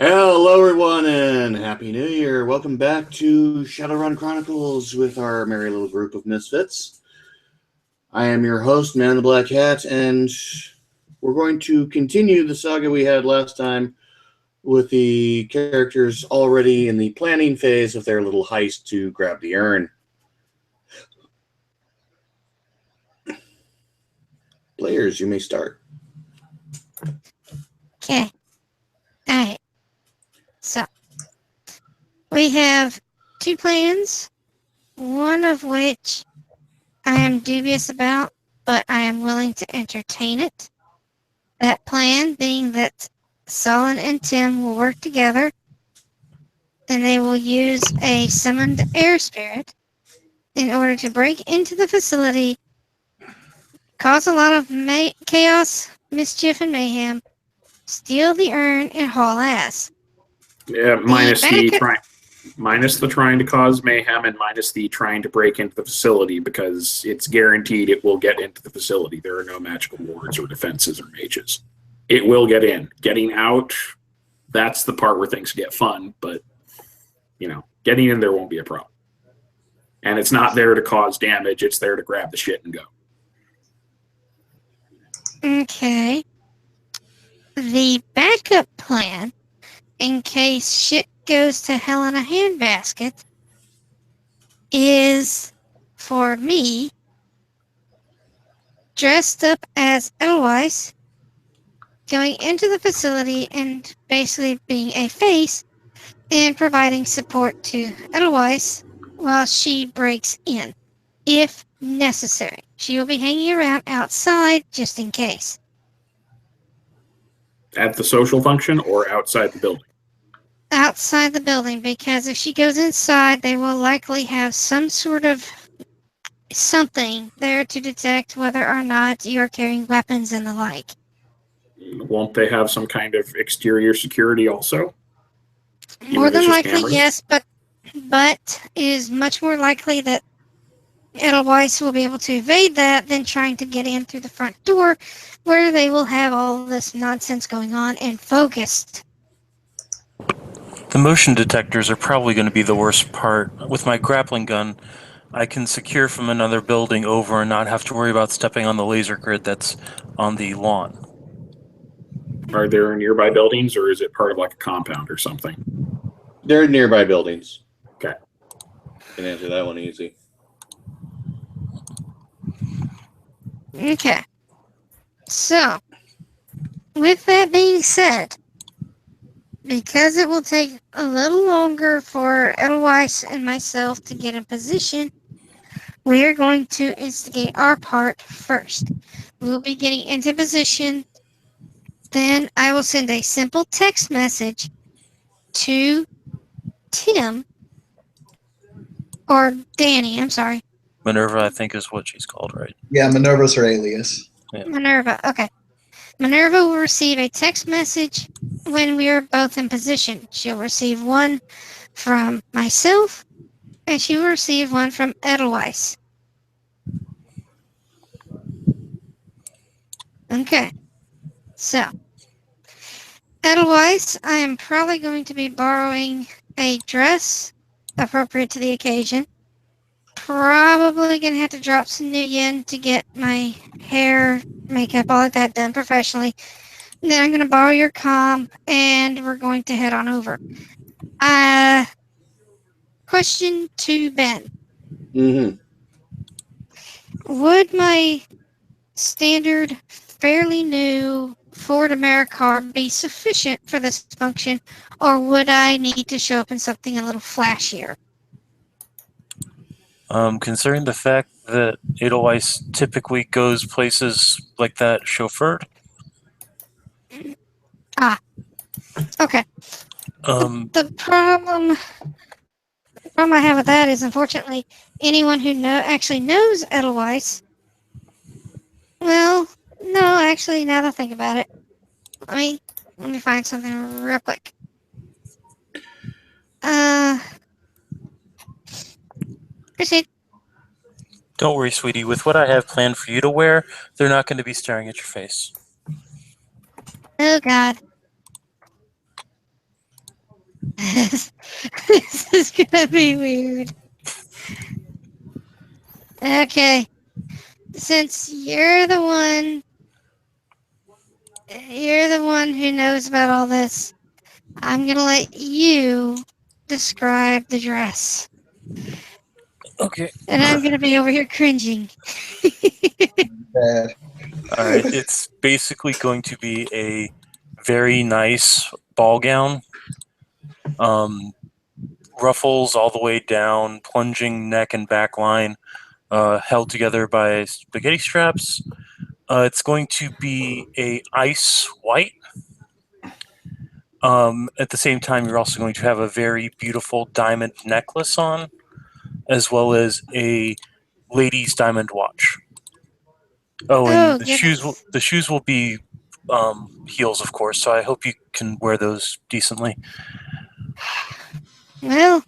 Hello, everyone, and Happy New Year. Welcome back to Shadowrun Chronicles with our merry little group of misfits. I am your host, Man in the Black Hat, and we're going to continue the saga we had last time with the characters already in the planning phase of their little heist to grab the urn. Players, you may start. Okay. Alright. So, we have two plans, one of which I am dubious about, but I am willing to entertain it. That plan being that Solon and Tim will work together, and they will use a summoned air spirit in order to break into the facility, cause a lot of chaos, mischief, and mayhem, steal the urn, and haul ass. Yeah, minus the trying to cause mayhem and minus the trying to break into the facility, because it's guaranteed it will get into the facility. There are no magical wards or defenses or mages. It will get in. Getting out, that's the part where things get fun, but, getting in there won't be a problem. And it's not there to cause damage, it's there to grab the shit and go. Okay. The backup plan, in case shit goes to hell in a handbasket, is for me dressed up as Edelweiss, going into the facility and basically being a face and providing support to Edelweiss while she breaks in, if necessary. She will be hanging around outside just in case. At the social function or outside the building? Outside the building, because if she goes inside, they will likely have some sort of something there to detect whether or not you're carrying weapons and the like. Won't they have some kind of exterior security also? More than likely, yes, but it is much more likely that Edelweiss will be able to evade that than trying to get in through the front door, where they will have all this nonsense going on and focused. The motion detectors are probably going to be the worst part. With my grappling gun, I can secure from another building over and not have to worry about stepping on the laser grid that's on the lawn. Are there nearby buildings, or is it part of like a compound or something? They're nearby buildings. Okay. Can answer that one easy. Okay. So, with that being said, because it will take a little longer for Edelweiss and myself to get in position, we are going to instigate our part first. We'll be getting into position, then I will send a simple text message to Tim, or Danny, I'm sorry. Minerva, I think, is what she's called, right? Yeah, Minerva's her alias. Yeah. Minerva, okay. Minerva will receive a text message when we are both in position. She'll receive one from myself, and she will receive one from Edelweiss. Okay. So, Edelweiss, I am probably going to be borrowing a dress appropriate to the occasion. Probably going to have to drop some new yen to get my hair, makeup, all of that done professionally. Then I'm going to borrow your comm, and we're going to head on over. Question to Ben. Mm-hmm. Would my standard, fairly new Ford Americar be sufficient for this function, or would I need to show up in something a little flashier? Considering the fact that Edelweiss typically goes places like that chauffeured. Okay. The problem I have with that is, unfortunately, anyone who actually knows Edelweiss. Well, no, actually, now that I think about it, let me find something real quick. Proceed. Don't worry, sweetie. With what I have planned for you to wear, they're not going to be staring at your face. Oh, God. gonna be weird. Okay. Since you're the one who knows about all this, I'm gonna let you describe the dress. Okay. And I'm gonna be over here cringing. Bad. All right. It's basically going to be a very nice ball gown. Ruffles all the way down, plunging neck and back line, held together by spaghetti straps. It's going to be a ice white. At the same time, you're also going to have a very beautiful diamond necklace on, as well as a lady's diamond watch. Oh, and Goodness. the shoes will be heels, of course. So I hope you can wear those decently. Well,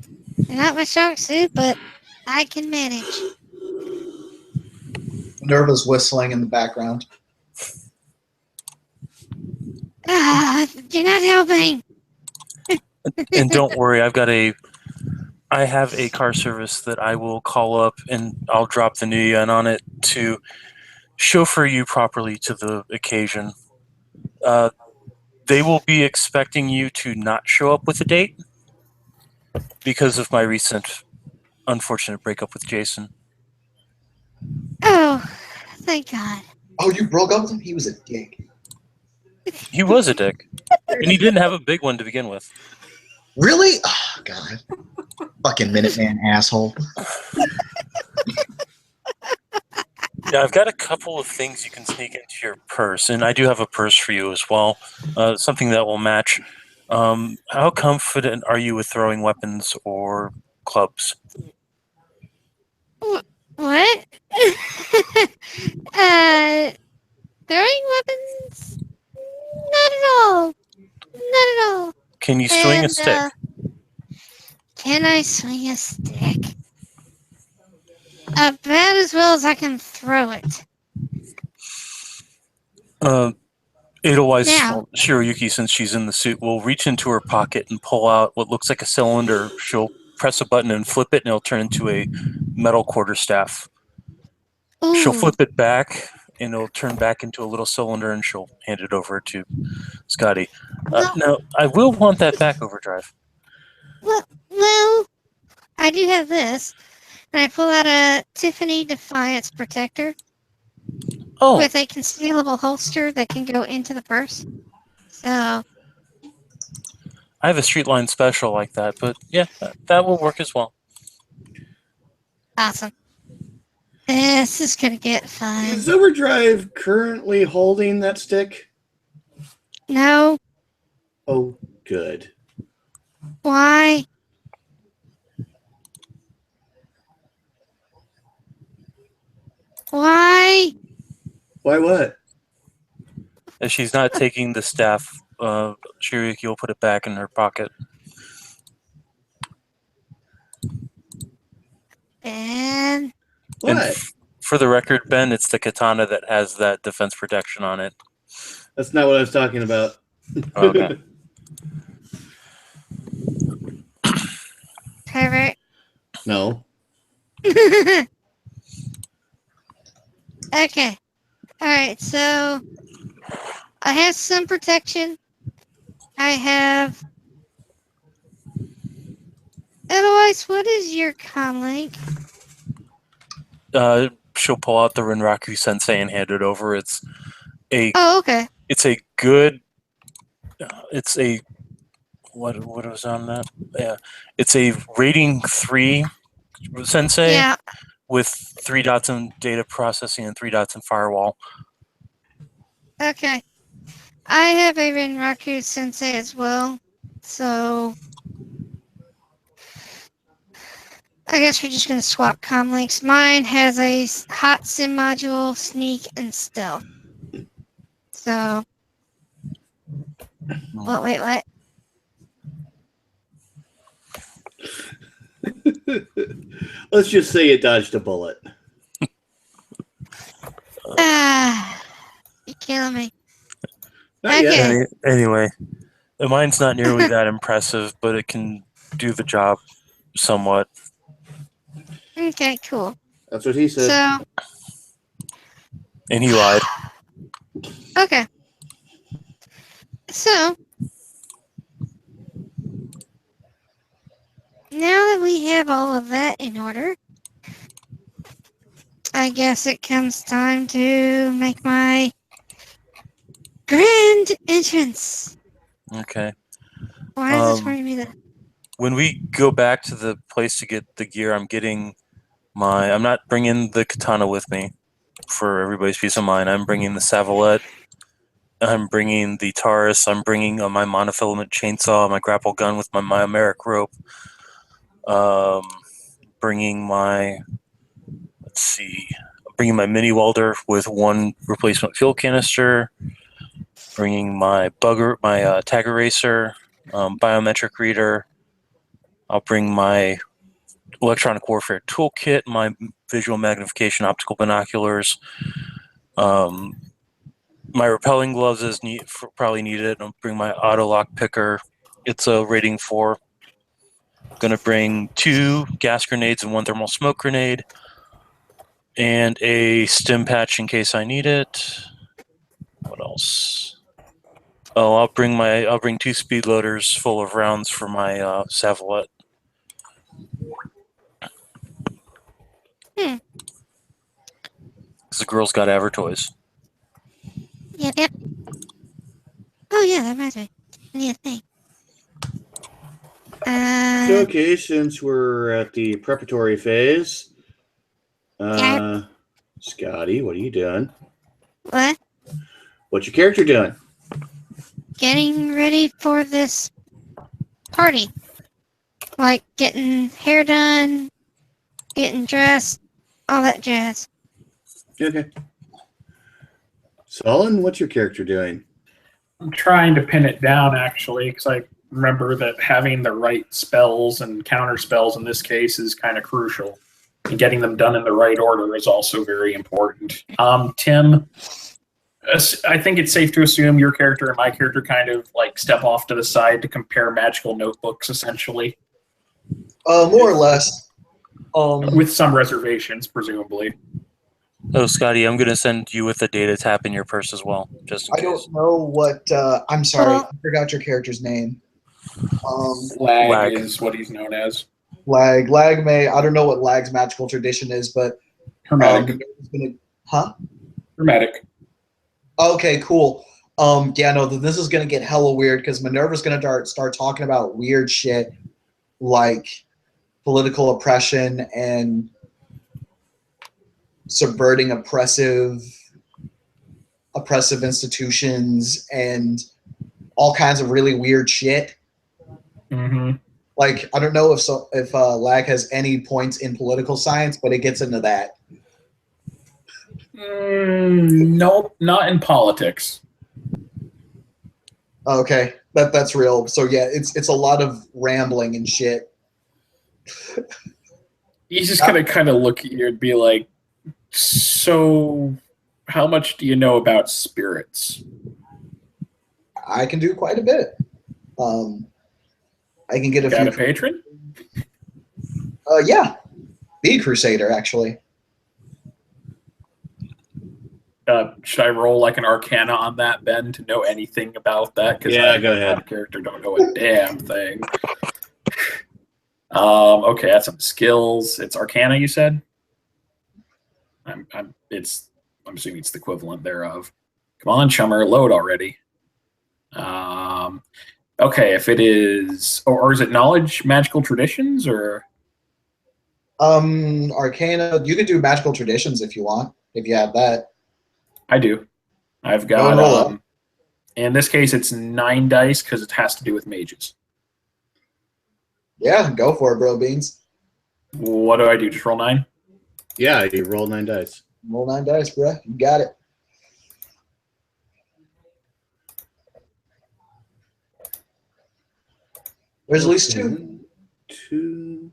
not my shark suit, but I can manage. Minerva's whistling in the background. You're not helping. And don't worry, I have a car service that I will call up and I'll drop the new yen on it to chauffeur you properly to the occasion. They will be expecting you to not show up with a date because of my recent unfortunate breakup with Jason. Oh, thank God. Oh, you broke up with him? He was a dick. He was a dick, and he didn't have a big one to begin with. Really? Oh, God. Fucking Minuteman asshole. Yeah, I've got a couple of things you can sneak into your purse, and I do have a purse for you as well. Something that will match. How confident are you with throwing weapons or clubs? What? Throwing weapons? Not at all. Not at all. Can you swing a stick? Can I swing a stick? About as well as I can throw it. Edelweiss Now. Shiroyuki, since she's in the suit, will reach into her pocket and pull out what looks like a cylinder. She'll press a button and flip it, and it'll turn into a metal quarterstaff. Ooh. She'll flip it back, and it'll turn back into a little cylinder, and she'll hand it over to Scotty. Now, I will want that back overdrive. Well, I do have this. And I pull out a Tiffany Defiance protector with a concealable holster that can go into the purse. So I have a street line special like that, but yeah, that will work as well. awesome. This is gonna get fun. Is Overdrive currently holding that stick? No. Oh, good. Why? Why? Why what? If she's not taking the staff, Shiroyuki will put it back in her pocket. Ben. What? For the record, Ben, it's the katana that has that defense protection on it. That's not what I was talking about. Okay. Pervert. No. Okay. Alright, so I have some protection. I have. Otherwise, what is your comlink? She'll pull out the Renraku Sensei and hand it over. It's a. Oh, okay. It's a good. It's a. What was on that? Yeah, it's a rating 3 Sensei. Yeah. With 3 dots in data processing and 3 dots in firewall. Okay. I have a Renraku Sensei as well, so I guess we're just going to swap comlinks. Mine has a hot sim module, sneak, and stealth. So, well, wait, what? Let's just say it dodged a bullet. You're killing me. Not yet. Okay. Anyway, mine's not nearly that impressive, but it can do the job. somewhat. Okay, cool. That's what he said. So, And he lied. okay. So, now that we have all of that in order, I guess it comes time to make my grand entrance. Okay. Why is this bringing me the... When we go back to the place to get the gear, I'm not bringing the katana with me for everybody's peace of mind. I'm bringing the Savalette. I'm bringing the Taurus. I'm bringing my monofilament chainsaw, my grapple gun with my Myomeric rope. Bringing my, bringing my mini welder with one replacement fuel canister. Bringing my tag eraser, biometric reader. I'll bring my electronic warfare toolkit, my visual magnification optical binoculars, my repelling gloves is probably needed. I'll bring my auto lock picker. It's a rating 4. I'm gonna bring 2 gas grenades and 1 thermal smoke grenade, and a stim patch in case I need it. What else? Oh, I'll bring 2 speed loaders full of rounds for my Savalette. Because the girl's got to have her toys. Yep. Oh, yeah, that reminds me. I need a thing. So, okay, since we're at the preparatory phase, Scotty, what are you doing? What? What's your character doing? Getting ready for this party. Like getting hair done, getting dressed, all that jazz. Okay. Solon, what's your character doing? I'm trying to pin it down, actually, because I remember that having the right spells and counter spells in this case is kind of crucial. And getting them done in the right order is also very important. Tim, I think it's safe to assume your character and my character kind of like step off to the side to compare magical notebooks, essentially. More or less. With some reservations, presumably. Oh, Scotty, I'm going to send you with the data tap in your purse as well, just in I case. don't know what. I'm sorry, Well- I forgot your character's name. Lag is what he's known as. Lag may. I don't know what Lag's magical tradition is, but Hermetic. Hermetic. Okay, cool. Yeah, no, this is gonna get hella weird because Minerva's gonna start talking about weird shit like political oppression and subverting oppressive institutions and all kinds of really weird shit. Mm-hmm. Like, I don't know if Lag has any points in political science, but it gets into that. Nope, not in politics. Okay, that's real. So yeah, it's a lot of rambling and shit. He's just gonna kind of look at you and be like, "So, how much do you know about spirits?" I can do quite a bit. I can get a Got few. a patron? Yeah, Bee Crusader actually. Should I roll like an Arcana on that, Ben, to know anything about that? Because Yeah, go ahead. My character don't know a damn thing. Okay, that's some skills. It's Arcana, you said. I'm assuming it's the equivalent thereof. Come on, Chummer, load already. Okay, if it is, or is it knowledge, magical traditions, or? Arcana. You could do magical traditions if you want. If you have that. I do. I've Go and roll got. up. In this case, it's 9 dice because it has to do with mages. Yeah, go for it, bro. Beans. What do I do? Just roll 9? Yeah, you roll 9 dice. Roll 9 dice, bro. You got it. There's at least 2. 2.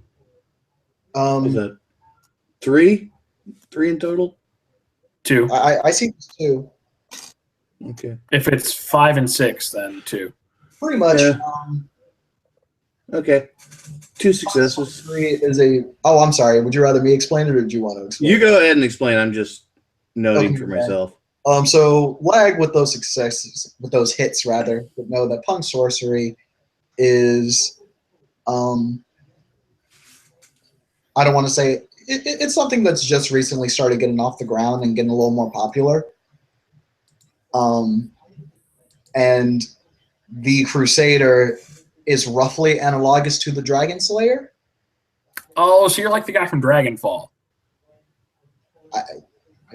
Is that 3? 3 in total? 2. I see 2. Okay. If it's 5 and 6, then 2. Pretty much. Yeah. Okay. 2 successes. Sorcery is a. Oh, I'm sorry. Would you rather me explain it, or did you want to explain? You go ahead and explain. I'm just noting for myself. So lag with those successes, with those hits rather, would know that punk sorcery is. I don't want to say it's something that's just recently started getting off the ground and getting a little more popular. And the Crusader is roughly analogous to the Dragon Slayer. Oh, so you're like the guy from Dragonfall. I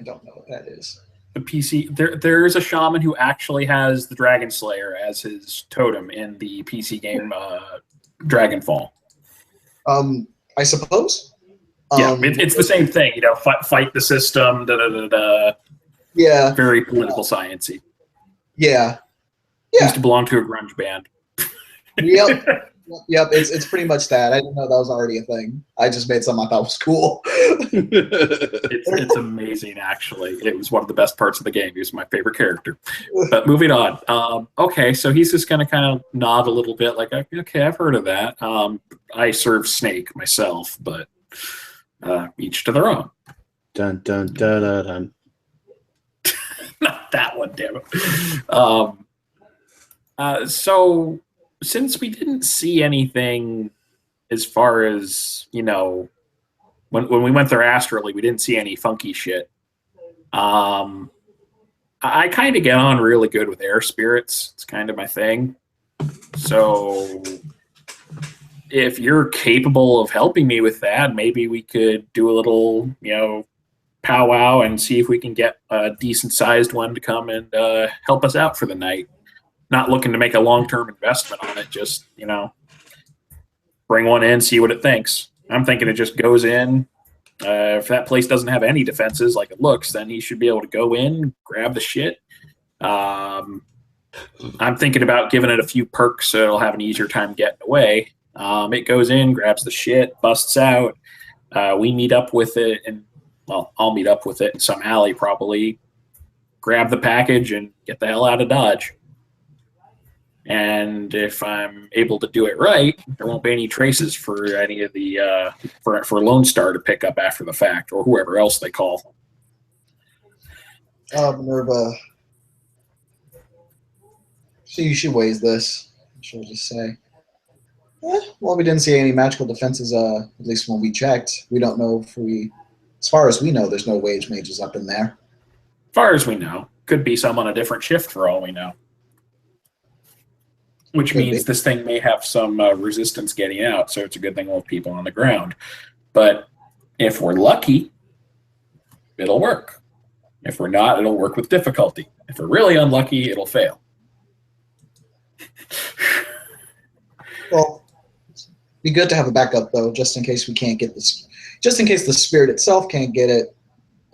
don't know what that is. The PC there's a shaman who actually has the Dragon Slayer as his totem in the PC game Dragonfall. I suppose. Yeah, it's the same thing. You know, fight the system. Yeah. Very political sciencey. Yeah. Used to belong to a grunge band. Yep. Yep. It's pretty much that. I didn't know that was already a thing. I just made something I thought was cool. It's amazing, actually. It was one of the best parts of the game. He was my favorite character. But moving on. Okay, so he's just going to kind of nod a little bit like, okay, I've heard of that. I serve snake myself, but each to their own. Dun, dun, dun, dun, dun. Not that one, damn it. So since we didn't see anything as far as, you know, when we went there astrally, we didn't see any funky shit. I kind of get on really good with air spirits. It's kind of my thing. So if you're capable of helping me with that, maybe we could do a little, you know, powwow and see if we can get a decent sized one to come and help us out for the night. Not looking to make a long-term investment on it, just, you know, bring one in, see what it thinks. I'm thinking it just goes in. If that place doesn't have any defenses like it looks, then he should be able to go in, grab the shit. I'm thinking about giving it a few perks so it'll have an easier time getting away. It goes in, grabs the shit, busts out. We meet up with it, and, well, I'll meet up with it in some alley probably, grab the package, and get the hell out of Dodge. And if I'm able to do it right, there won't be any traces for any of the for Lone Star to pick up after the fact, or whoever else they call. Minerva. She weighs this. She'll just say, well, we didn't see any magical defenses, at least when we checked. We don't know if as far as we know, there's no wage mages up in there. As far as we know. Could be some on a different shift for all we know. Which means this thing may have some resistance getting out, so it's a good thing we'll have people on the ground. But if we're lucky, it'll work. If we're not, it'll work with difficulty. If we're really unlucky, it'll fail. Well, it'd be good to have a backup, though, just in case we can't get this. Just in case the spirit itself can't get it,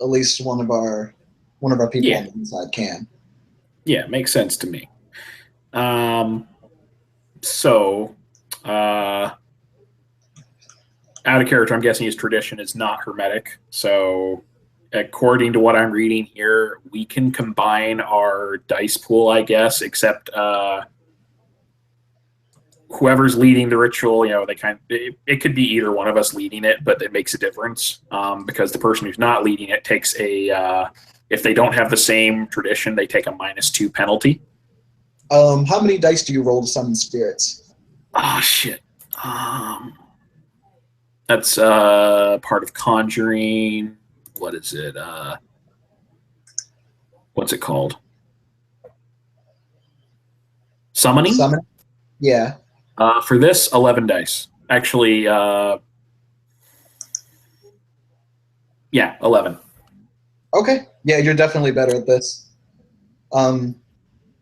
at least one of our people on the inside can. Yeah, makes sense to me. So, out of character, I'm guessing his tradition is not hermetic. So, according to what I'm reading here, we can combine our dice pool, I guess, except whoever's leading the ritual, you know, it could be either one of us leading it, but it makes a difference because the person who's not leading it takes if they don't have the same tradition, they take a -2 penalty. How many dice do you roll to summon spirits? Oh, shit. That's part of conjuring. What is it? What's it called? Summoning? Summoning? Yeah. For this, 11 dice. Actually, yeah, 11. Okay. Yeah, you're definitely better at this.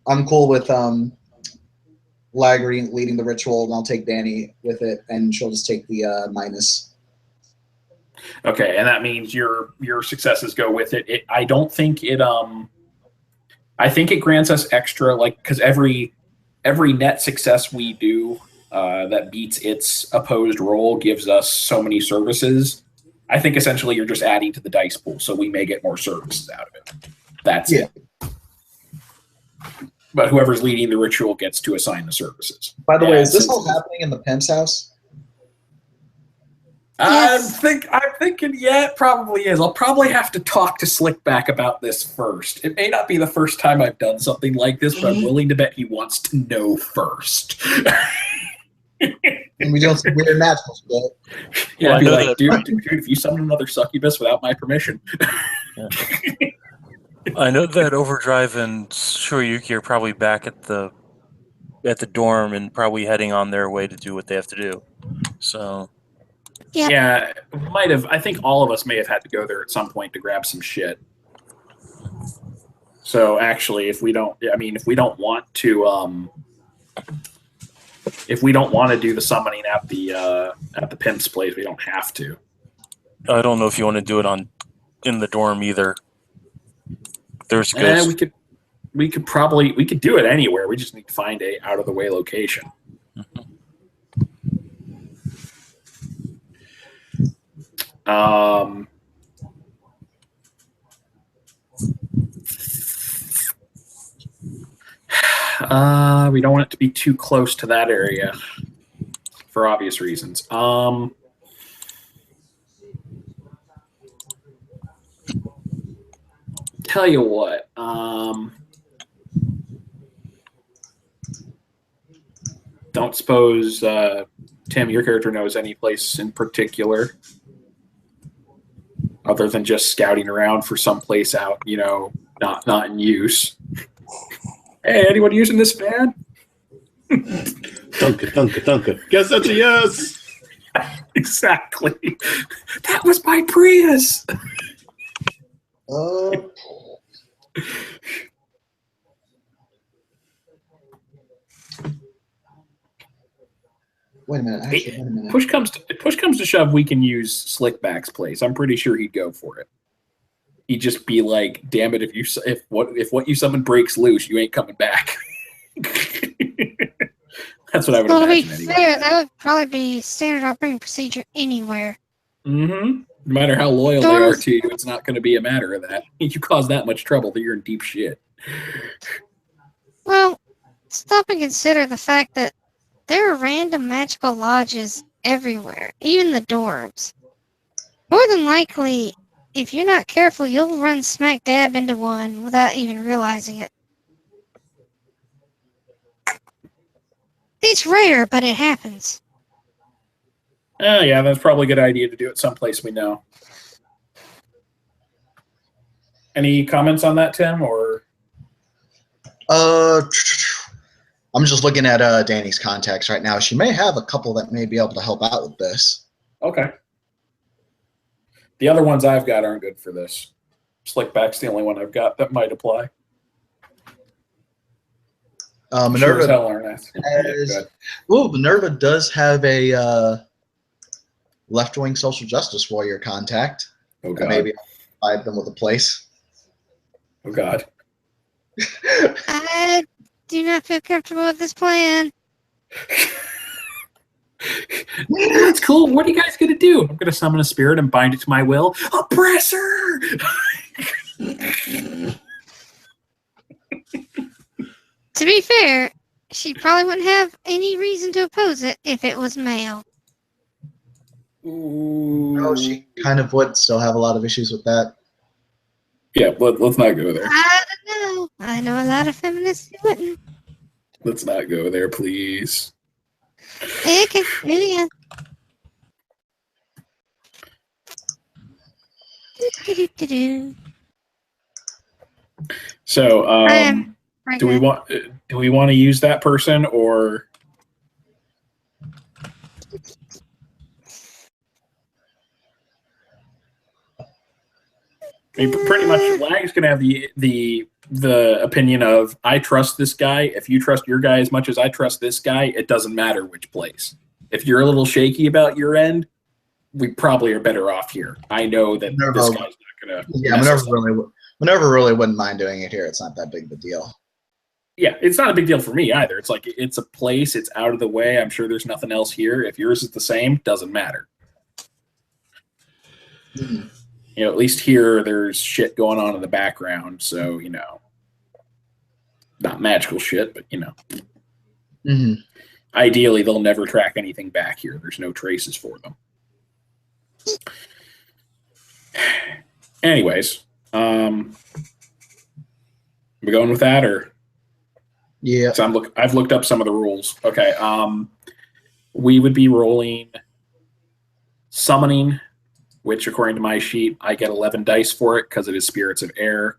I'm cool with Lagri leading the ritual, and I'll take Danny with it, and she'll just take the minus. Okay, and that means your successes go with it. I don't think it. I think it grants us extra, like, because every net success we do that beats its opposed roll gives us so many services. I think essentially you're just adding to the dice pool, so we may get more services out of it. That's it. But whoever's leading the ritual gets to assign the services. By the way, is this all happening in the pimp's house? Yes. I'm thinking, yeah, it probably is. I'll probably have to talk to Slickback about this first. It may not be the first time I've done something like this, but I'm willing to bet he wants to know first. And we doing some weird magical shit. Yeah, Well, I'd be I know like, dude, if you summon another succubus without my permission. I know that Overdrive and Shoryuki are probably back at the dorm and probably heading on their way to do what they have to do. So Yep. Yeah, might have. I think all of us may have had to go there at some point to grab some shit. So actually, if we don't want to, if we don't want to do the summoning at the pimp's place, we don't have to. I don't know if you want to do it in the dorm either. There's ghosts. We could do it anywhere. We just need to find a out of the way location. We don't want it to be too close to that area for obvious reasons. Tell you what, don't suppose Tim, your character knows any place in particular other than just scouting around for some place out, not in use. Hey, anyone using this van? Dunka. Guess that's a yes. Exactly. That was my Prius. Wait a minute. Push comes to shove, we can use Slickback's place. I'm pretty sure he'd go for it. He'd just be like, "Damn it! If what you summon breaks loose, you ain't coming back." That's what I would Well, to be imagine. Anyway. fair, that would probably be standard operating procedure anywhere. Mm-hmm. No matter how loyal they are to you, it's not going to be a matter of that. You cause that much trouble, that you're in deep shit. Well, stop and consider the fact that there are random magical lodges everywhere, even the dorms. More than likely, if you're not careful, you'll run smack dab into one without even realizing it. It's rare, but it happens. Oh, yeah, that's probably a good idea to do it someplace we know. Any comments on that, Tim? Or I'm just looking at Danny's contacts right now. She may have a couple that may be able to help out with this. Okay. The other ones I've got aren't good for this. Slickback's the only one I've got that might apply. Minerva. Sure Minerva does have a left-wing social justice warrior contact. Oh God. Maybe I'll provide them with a place. Oh God. I do not feel comfortable with this plan. That's cool. What are you guys gonna do? I'm gonna summon a spirit and bind it to my will. Oppressor. To be fair, she probably wouldn't have any reason to oppose it if it was male. Ooh. No, she kind of would still have a lot of issues with that. Yeah, let's not go there. I don't know. I know a lot of feminists who wouldn't. Let's not go there, please. Okay, yeah. So, do we pregnant. want to use that person, or I mean, pretty much Lag's gonna have the opinion of, I trust this guy. If you trust your guy as much as I trust this guy, it doesn't matter which place. If you're a little shaky about your end, we probably are better off here. I know that this guy's not gonna. Yeah, Minerva really wouldn't mind doing it here. It's not that big of a deal. Yeah, it's not a big deal for me either. It's like, it's a place, it's out of the way. I'm sure there's nothing else here. If yours is the same, doesn't matter. Mm-hmm. At least here there's shit going on in the background, so not magical shit, but Mm-hmm. Ideally they'll never track anything back here. There's no traces for them. Anyways, we going with that, or Yeah. so I've looked up some of the rules. Okay, we would be rolling summoning, which according to my sheet, I get 11 dice for it because it is spirits of air.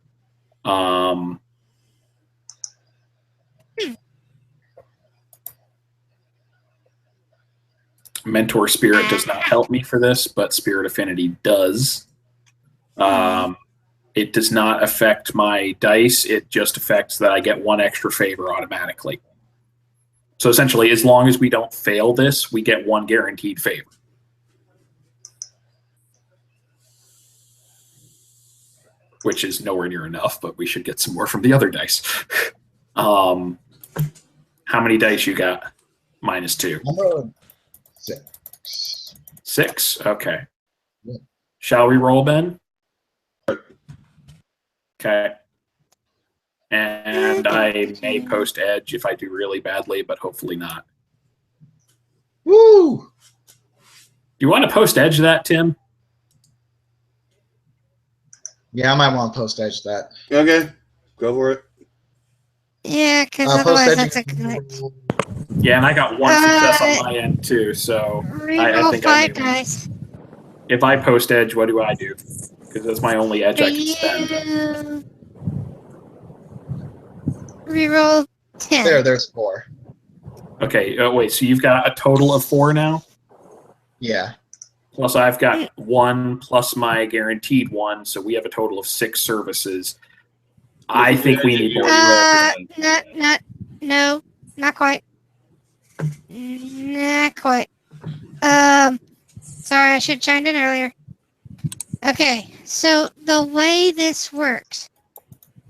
Mentor Spirit does not help me for this, but Spirit Affinity does. It does not affect my dice. It just affects that I get one extra favor automatically. So essentially, as long as we don't fail this, we get one guaranteed favor. Which is nowhere near enough, but we should get some more from the other dice. How many dice you got? -2. 6. 6? Okay. Yeah. Shall we roll, Ben? Okay. And I may post edge if I do really badly, but hopefully not. Woo! Do you want to post edge that, Tim? Yeah, I might want to post edge that. Okay, go for it. Yeah, because Post otherwise edge. that's a glitch. Yeah, and I got one success on my end too, so I think I Reroll 5 may win. dice. If I post edge, what do I do? Because that's my only edge I can spend. Reroll 10. There's 4. Okay, wait, so you've got a total of 4 now? Yeah. Plus I've got 1 plus my guaranteed 1, so we have a total of 6 services. I think we need more. No, not quite. Not quite. Sorry, I should have chimed in earlier. Okay, so the way this works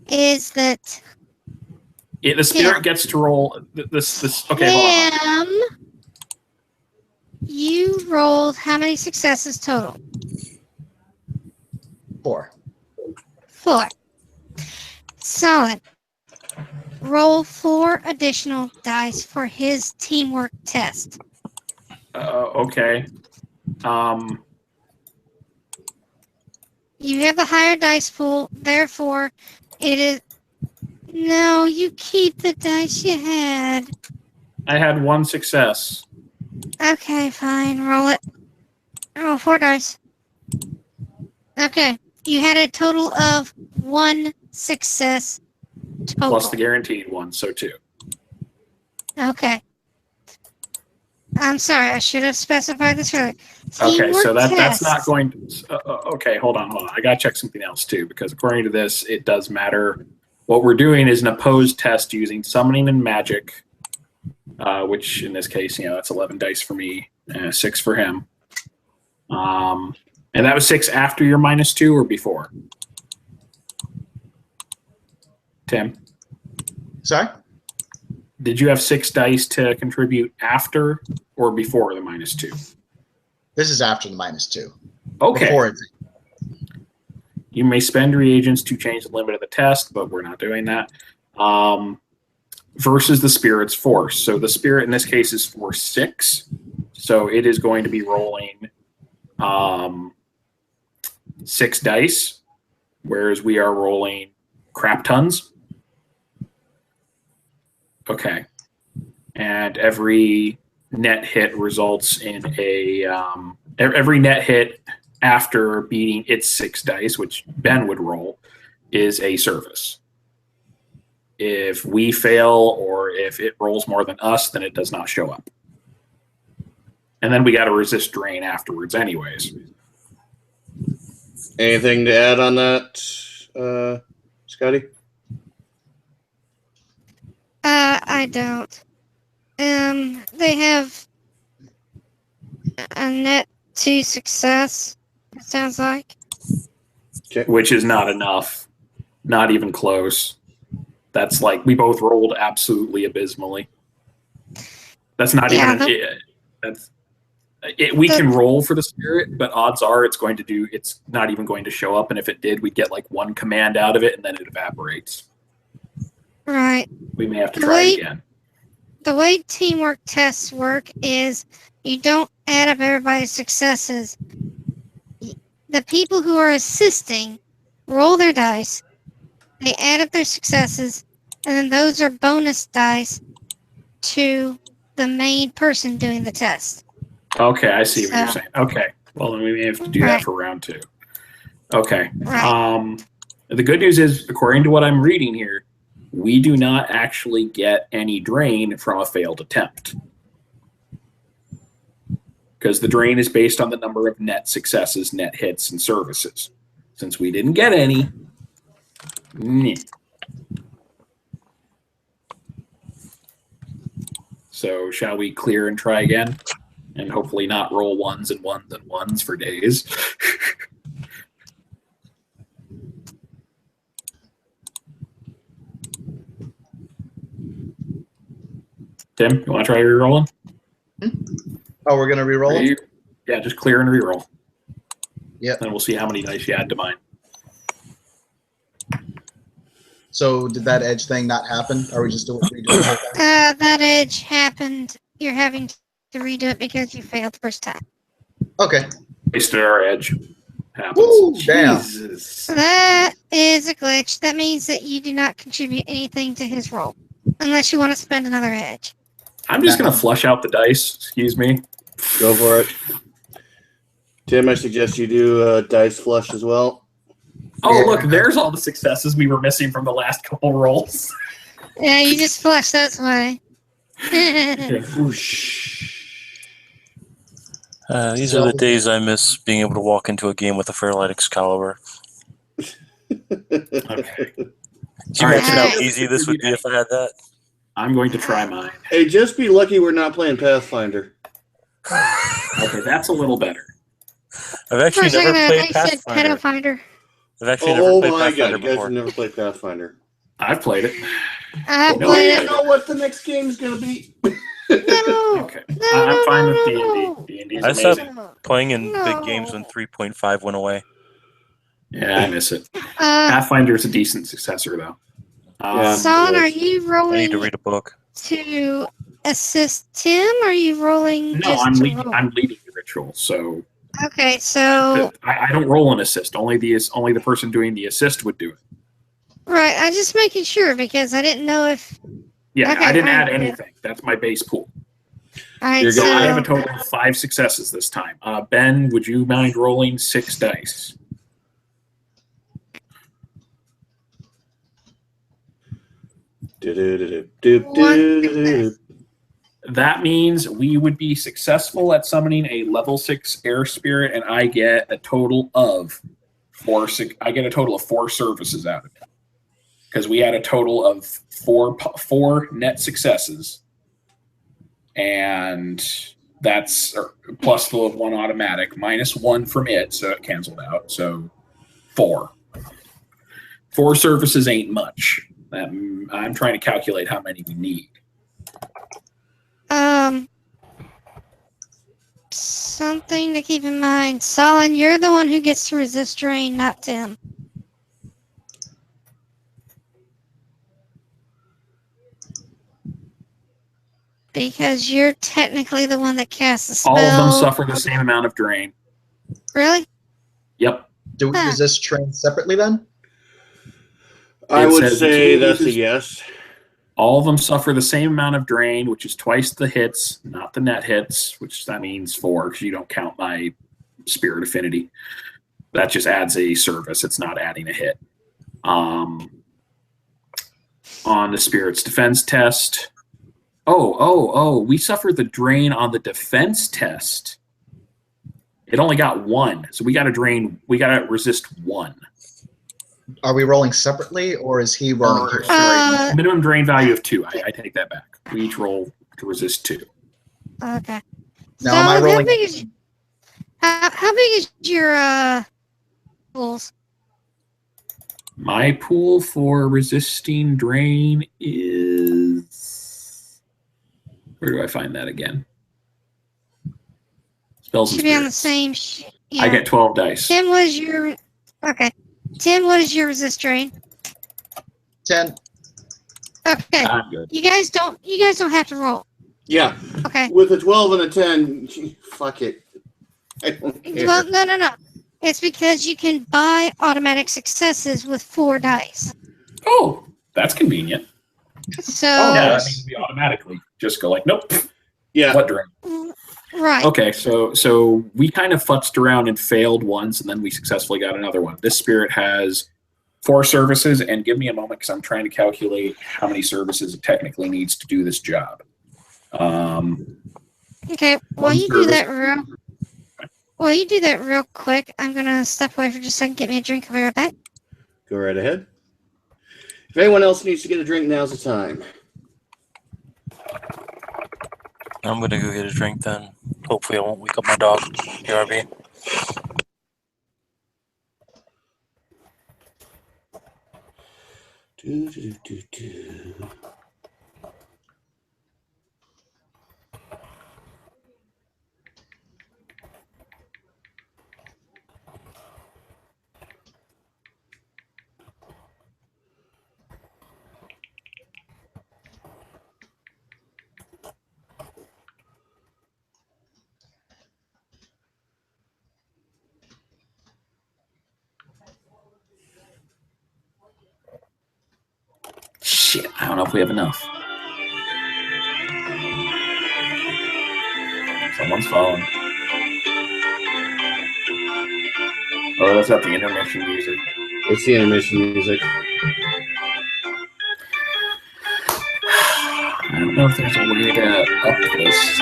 is that the spirit gets to roll this. Okay, hold on. You rolled how many successes total? 4. 4. Solid. Roll 4 additional dice for his teamwork test. Okay. You have a higher dice pool, therefore it is... No, you keep the dice you had. I had 1 success. Okay, fine. Roll it. Roll 4 dice. Okay. You had a total of 1 success total. Plus the guaranteed 1, so 2. Okay. I'm sorry, I should have specified this earlier. Okay, so that's test. not going to... okay, hold on. I got to check something else, too, because according to this, it does matter. What we're doing is an opposed test using summoning and magic, which in this case, that's 11 dice for me, 6 for him. And that was 6 after your -2 or before? Tim? Sorry? Did you have 6 dice to contribute after or before the -2? This is after the -2. Okay. Before it's... You may spend reagents to change the limit of the test, but we're not doing that. Versus the spirit's force. So the spirit in this case is force 6. So it is going to be rolling 6 dice, whereas we are rolling crap tons. Okay. And every net hit results in a... every net hit after beating its 6 dice, which Ben would roll, is a service. If we fail or if it rolls more than us, then it does not show up. And then we got to resist drain afterwards anyways. Anything to add on that, Scotty? I don't. They have a net 2 success, it sounds like. Okay. Which is not enough. Not even close. That's like, we both rolled absolutely abysmally. That's not even... we can roll for the spirit, but odds are it's not even going to show up, and if it did, we'd get like 1 command out of it, and then it evaporates. Right. We may have to try it again. The way teamwork tests work is you don't add up everybody's successes. the people who are assisting roll their dice. They add up their successes, and then those are bonus dice to the main person doing the test. Okay, I see what you're saying. Okay. Well, then we may have to do that for round 2. Okay. Right. The good news is, according to what I'm reading here, we do not actually get any drain from a failed attempt. Because the drain is based on the number of net successes, net hits, and services. Since we didn't get any, so shall we clear and try again? And hopefully not roll ones and ones and ones for days. Tim, you want to try re-rolling? Oh, we're gonna re-roll it? Yeah, just clear and re-roll. Yep. And we'll see how many dice you add to mine. So did that edge thing not happen? Are we just doing redoing it? That edge happened. You're having to redo it because you failed the first time. Okay. Wasted our edge. Happens. Woo, damn. Jesus. That is a glitch. That means that you do not contribute anything to his roll. Unless you want to spend another edge. I'm just going to flush out the dice. Excuse me. Go for it. Tim, I suggest you do dice flush as well. Oh, look, there's all the successes we were missing from the last couple rolls. Yeah, you just flush that way. These are the days I miss being able to walk into a game with a Fairlight Excalibur. Okay. Can you imagine how easy this would be if I had that? I'm going to try mine. Hey, just be lucky we're not playing Pathfinder. Okay, that's a little better. I've actually never played Pathfinder. Pathfinder. I've actually never played Pathfinder God, you guys before. have never played Pathfinder. I've played it. I've No, played you it. know what the next game's going to be. No. Okay. I'm fine with D&D. D&D is I amazing. stopped playing in big games when 3.5 went away. Yeah, I miss it. Pathfinder's a decent successor, though. Son, are you I need rolling to read a book. to assist Tim, or are you rolling No, just I'm to leading. roll? I'm leading the ritual, so Okay, so I don't roll an assist. Only the person doing the assist would do it. right, I'm just making sure because I didn't know if. Yeah, Okay, I didn't alright, add yeah. anything. That's my base pool. All right, You're So good. I have a so total of 5 successes this time. Ben, would you mind rolling 6 dice? That means we would be successful at summoning a level 6 air spirit, and I get a total of 4. I get a total of 4 services out of it because we had a total of 4 net successes, and that's plus the 1 automatic minus 1 from it, so it canceled out. So 4. 4 services ain't much. I'm trying to calculate how many we need. something to keep in mind. Solon, you're the one who gets to resist drain, not Tim. Because you're technically the one that casts the spell. All of them suffer the same amount of drain. Really? Yep. Do we resist train separately then? I It would says say the that's a uses- yes. All of them suffer the same amount of drain, which is twice the hits, not the net hits, which that means 4 because you don't count my spirit affinity. That just adds a service. It's not adding a hit. On the spirit's defense test. We suffered the drain on the defense test. It only got 1, so we got to drain. We got to resist 1. Are we rolling separately, or is he rolling? Sorry, minimum drain value of 2. I take that back. We each roll to resist 2. Okay. Now, am I rolling? How big is your pools? My pool for resisting drain is. Where do I find that again? Spells and Should be on the spirits. same. I get 12 dice. Tim, what is your? Okay. Tim, what is your resist drain? 10. Okay. I'm good. You guys don't have to roll. Yeah. Okay. With a 12 and a 10, fuck it. I don't care. Well, no. It's because you can buy automatic successes with 4 dice. Oh, that's convenient. So Yeah, nice. that means we automatically just go like, nope. Yeah. What drink? right. Okay, so we kind of futzed around and failed once, and then we successfully got another one. This spirit has 4 services, and give me a moment because I'm trying to calculate how many services it technically needs to do this job. Okay. While One you do service. that real quick, I'm gonna step away for just a second, get me a drink. I'll be right back. Go right ahead. If anyone else needs to get a drink, now's the time. I'm gonna go get a drink then. Hopefully, I won't wake up my dog. BRB. Do. Shit, I don't know if we have enough. Someone's phone. Oh, that's not the intermission music. It's the intermission music. I don't know if there's a way to up this.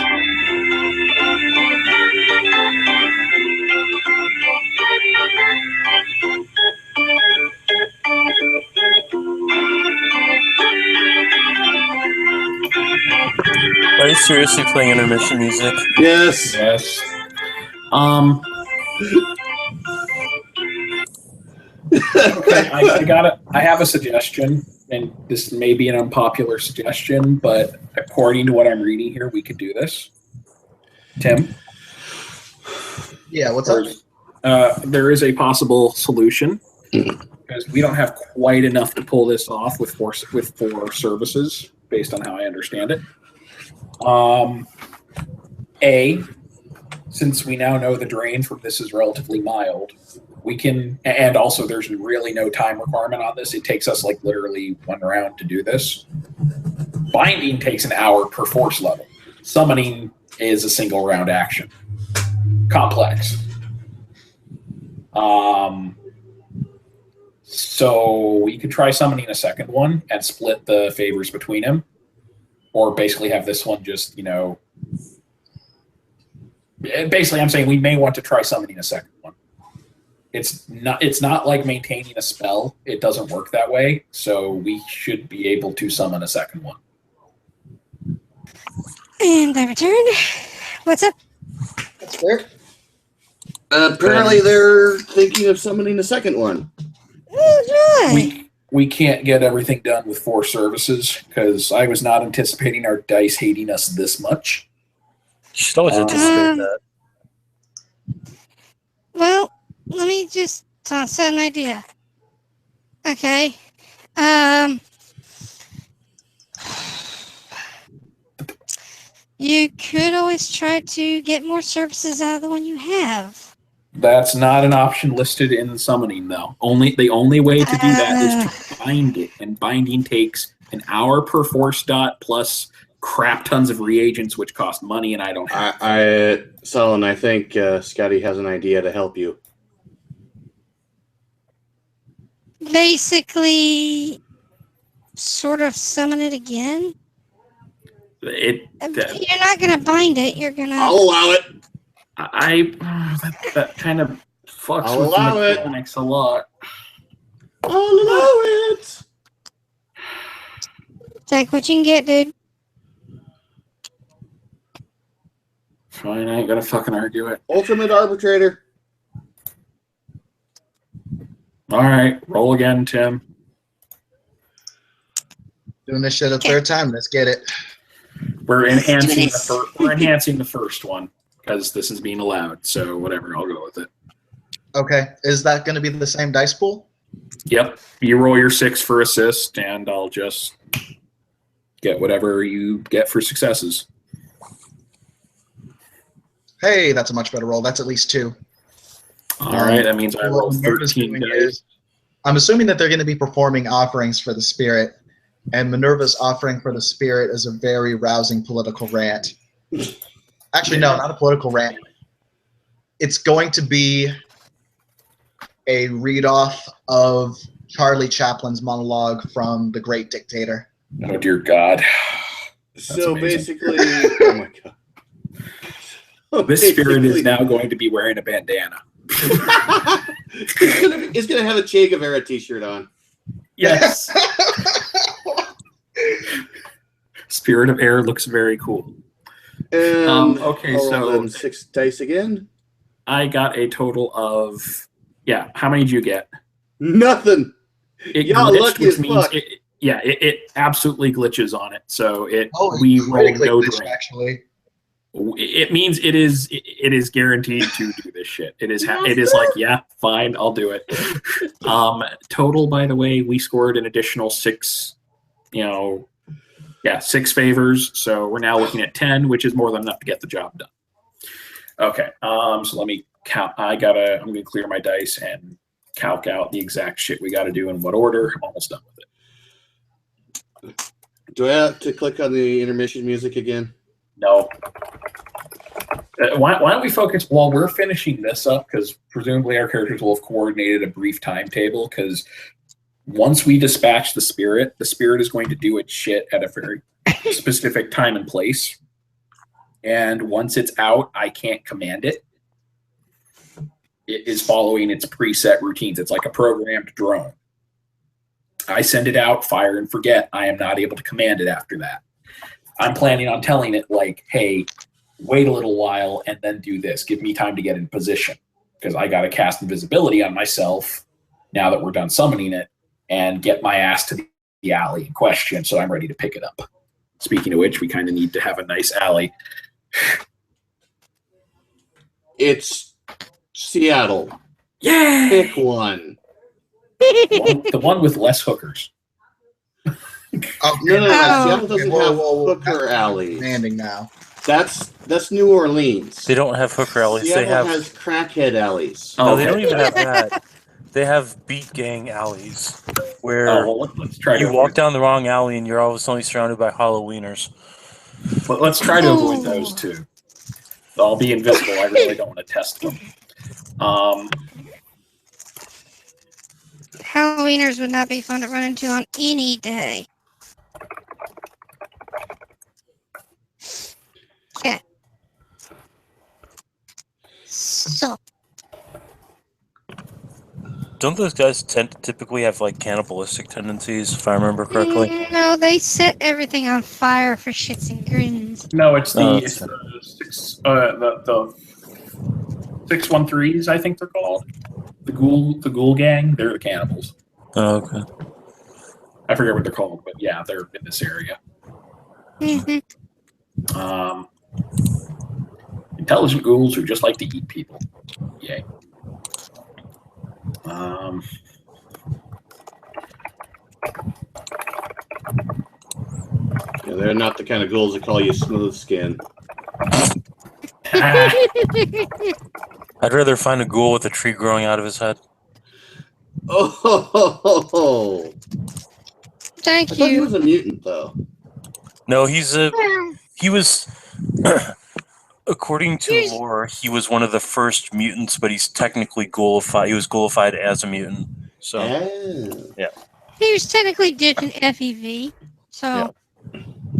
Are you seriously playing intermission music? Yes. Yes. Okay, I have a suggestion, and this may be an unpopular suggestion, but according to what I'm reading here, we could do this. Tim? Yeah, what's up? There is a possible solution, because we don't have quite enough to pull this off with four services, based on how I understand it. Since we now know the drain from this is relatively mild, we can, and also there's really no time requirement on this. It takes us like literally 1 round to do this. Binding takes an hour per force level. Summoning is a single round action. Complex. So we could try summoning a second one and split the favors between them, or basically have this one just, basically I'm saying we may want to try summoning a second one. It's not like maintaining a spell. It doesn't work that way, so we should be able to summon a second one. And I return. What's up? That's fair. Apparently, they're thinking of summoning a second one. Oh, joy. We can't get everything done with 4 services, because I was not anticipating our dice hating us this much. You should always anticipate that. Well, let me just toss out an idea. Okay. You could always try to get more services out of the one you have. That's not an option listed in summoning, though. The only way to do that is to bind it, and binding takes an hour per force dot plus crap tons of reagents, which cost money, and I don't have. Sullen, I think Scotty has an idea to help you. Basically, sort of summon it again. You're not going to bind it. You're going to... I'll allow it. That kind of fucks I'll with allow the it. mechanics a lot. I'll allow it. Take what you can get, dude. Fine, I ain't gonna fucking argue it. Ultimate arbitrator. All right, roll again, Tim. Doing this shit a third time. Let's get it. We're enhancing the first one because this is being allowed. So whatever, I'll go with it. Okay. Is that going to be the same dice pool? Yep. You roll your 6 for assist, and I'll just get whatever you get for successes. Hey, that's a much better roll. That's at least 2. All right, that means I what roll Minerva's 13 doing dice. is, I'm assuming that they're going to be performing offerings for the spirit, and Minerva's offering for the spirit is a very rousing political rant. Actually, no, not a political rant. It's going to be a read-off of Charlie Chaplin's monologue from The Great Dictator. Oh, dear God. So amazing. basically, oh my god. This spirit is now going to be wearing a bandana. He's gonna have a Che Guevara t-shirt on. Yes. Spirit of Air looks very cool. And okay, I'll roll so them 6 dice again. I got a total of how many did you get? Nothing. It Y'all glitched, lucky which as means fuck. it absolutely glitches on it. So We roll no glitched, drain. actually. It means it is guaranteed to do this shit. It is like, fine, I'll do it. Total, by the way, we scored an additional 6. 6 favors. So we're now looking at 10, which is more than enough to get the job done. Okay. So let me count. I'm gonna clear my dice and calc out the exact shit we got to do in what order. I'm almost done with it. Do I have to click on the intermission music again? No. Why don't we focus while we're finishing this up? Because presumably our characters will have coordinated a brief timetable. Because once we dispatch the spirit is going to do its shit at a very specific time and place. And once it's out, I can't command it. It is following its preset routines. It's like a programmed drone. I send it out, fire and forget. I am not able to command it after that. I'm planning on telling it, like, hey, wait a little while and then do this. Give me time to get in position. Because I got to cast invisibility on myself now that we're done summoning it and get my ass to the alley in question so I'm ready to pick it up. Speaking of which, we kind of need to have a nice alley. It's Seattle. Yay! Pick one. The one with less hookers. Okay. No. Oh. Seattle doesn't have hooker That's alleys. demanding now. That's New Orleans. They don't have hooker alleys. Seattle has crackhead alleys. No, Okay. they don't even have that. They have beat gang alleys where Let's try you to walk down the wrong alley and you're all of a sudden surrounded by Halloweeners. Let's try to avoid those two. I'll be invisible. I really don't want to test them. Halloweeners would not be fun to run into on any day. Okay. So, Don't those guys typically have like cannibalistic tendencies, if I remember correctly? no, they set everything on fire for shits and grins. No, it's Oh, the 613s, I think they're called. The ghoul gang. They're the cannibals. Oh, okay. I forget what they're called, but yeah, they're in this area. Mm-hmm. Intelligent ghouls who just like to eat people. Yay. Yeah, they're not the kind of ghouls that call you smooth skin. I'd rather find a ghoul with a tree growing out of his head. Oh, Thank I thought he you. was a mutant, though. No, he was, according to lore, he was one of the first mutants, but he's technically ghoulified. He was ghoulified as a mutant. So, Yeah. He was technically dipped in FEV, so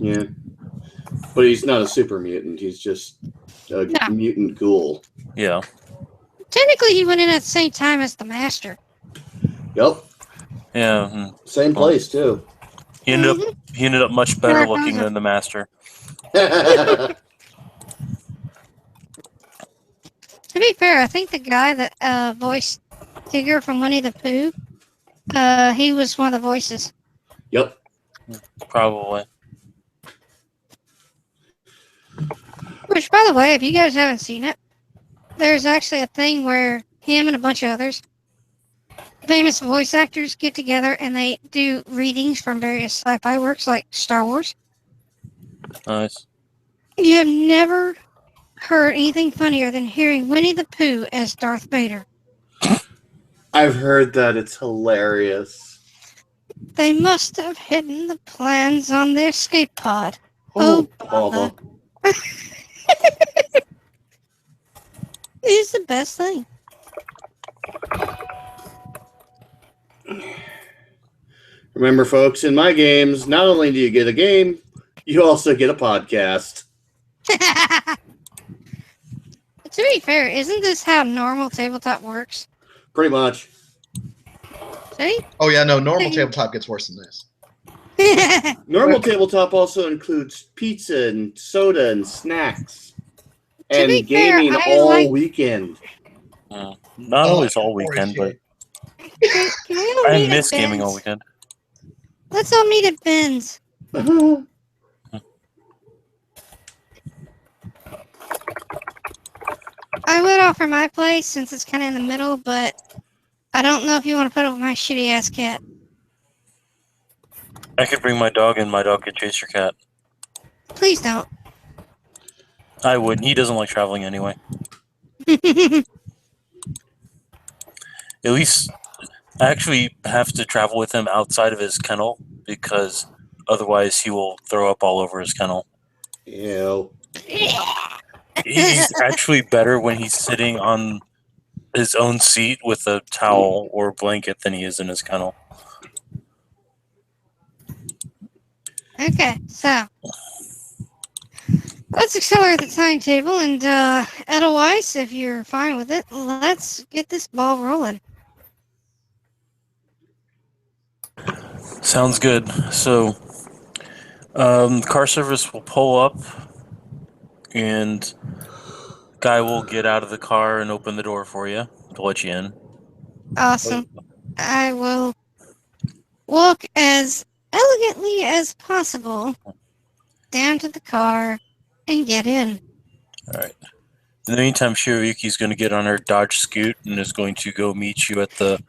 Yeah. But he's not a super mutant. He's just a mutant ghoul. yeah. technically he went in at the same time as the Master. Yep. Yeah. Same place, too. He ended up much better looking than the Master. To be fair, I think the guy that voiced Tigger from Winnie the Pooh, he was one of the voices. Yep. Probably. Which, by the way, if you guys haven't seen it, there's actually a thing where him and a bunch of others, famous voice actors, get together and they do readings from various sci-fi works like Star Wars. Nice. You have never heard anything funnier than hearing Winnie the Pooh as Darth Vader. I've heard that. It's hilarious. They must have hidden the plans on their escape pod. Oh, Baba. Baba. It's the best thing. Remember, folks, in my games, not only do you get a game, you also get a podcast. To be fair, isn't this how normal tabletop works? Pretty much. See? Oh yeah, no, normal tabletop gets worse than this. Normal tabletop also includes pizza and soda and snacks. And be fair, gaming I all like- weekend. Not always all weekend, but Can we all I meet miss at gaming all Ben's? weekend. Let's all meet at Ben's. I would offer my place since it's kind of in the middle, but I don't know if you want to put up with my shitty ass cat. I could bring my dog and my dog could chase your cat. Please don't. I wouldn't. He doesn't like traveling anyway. At least I actually have to travel with him outside of his kennel because otherwise he will throw up all over his kennel. Ew. He's actually better when he's sitting on his own seat with a towel or blanket than he is in his kennel. Okay, so let's accelerate the timetable and Edelweiss, if you're fine with it, let's get this ball rolling. Sounds good. So, car service will pull up, and guy will get out of the car and open the door for you to let you in. Awesome. I will walk as elegantly as possible down to the car and get in. All right. In the meantime, Shiroyuki's going to get on her Dodge Scoot and is going to go meet you at the.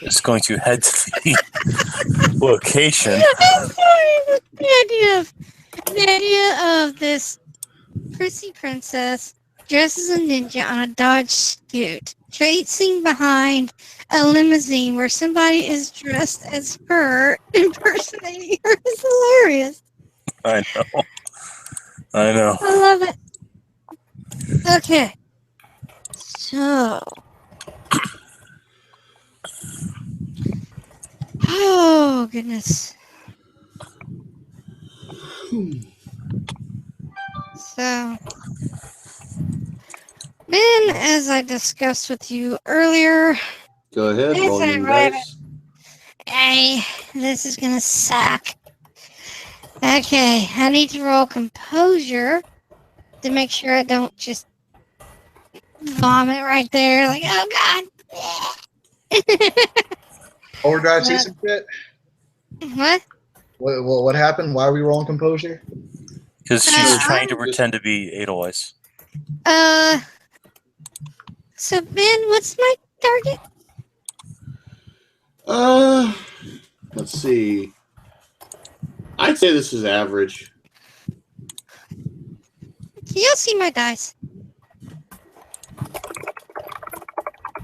Is going to head to the location. I'm sorry, the idea of this prissy princess dressed as a ninja on a Dodge Scoot, chasing behind a limousine where somebody is dressed as her, impersonating her, is hilarious. I know. I know. I love it. Okay. So. Oh, goodness. So. Then, as I discussed with you earlier, Go ahead, Yes, roll I your read dice. hey, this is gonna suck. Okay, I need to roll composure to make sure I don't just vomit right there, like, oh god. Overdrive season shit. What? What happened? Why are we rolling composure? Because she's trying to I'm pretend to be Edelweiss. So Ben, what's my target? Let's see. I'd say this is average. Can y'all see my dice?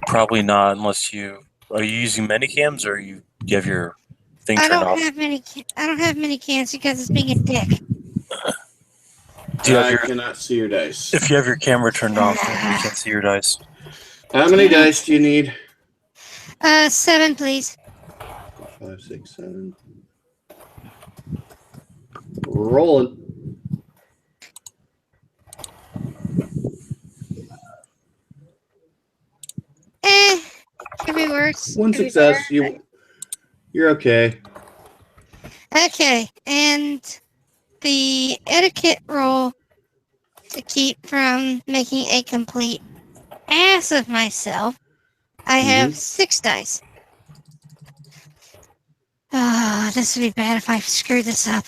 Probably not, unless you are you using minicams or you have your thing I turned don't off. have many. I don't have many cans because it's being a dick. Do you have I your, cannot see your dice. if you have your camera turned off, then you can't see your dice. How many dice do you need? 7, please. 5, 6, 7. Rolling. Could be worse. One could be success. better. You're okay. Okay, and the etiquette roll to keep from making a complete ass of myself, I have 6 dice. Ah, this would be bad if I screw this up.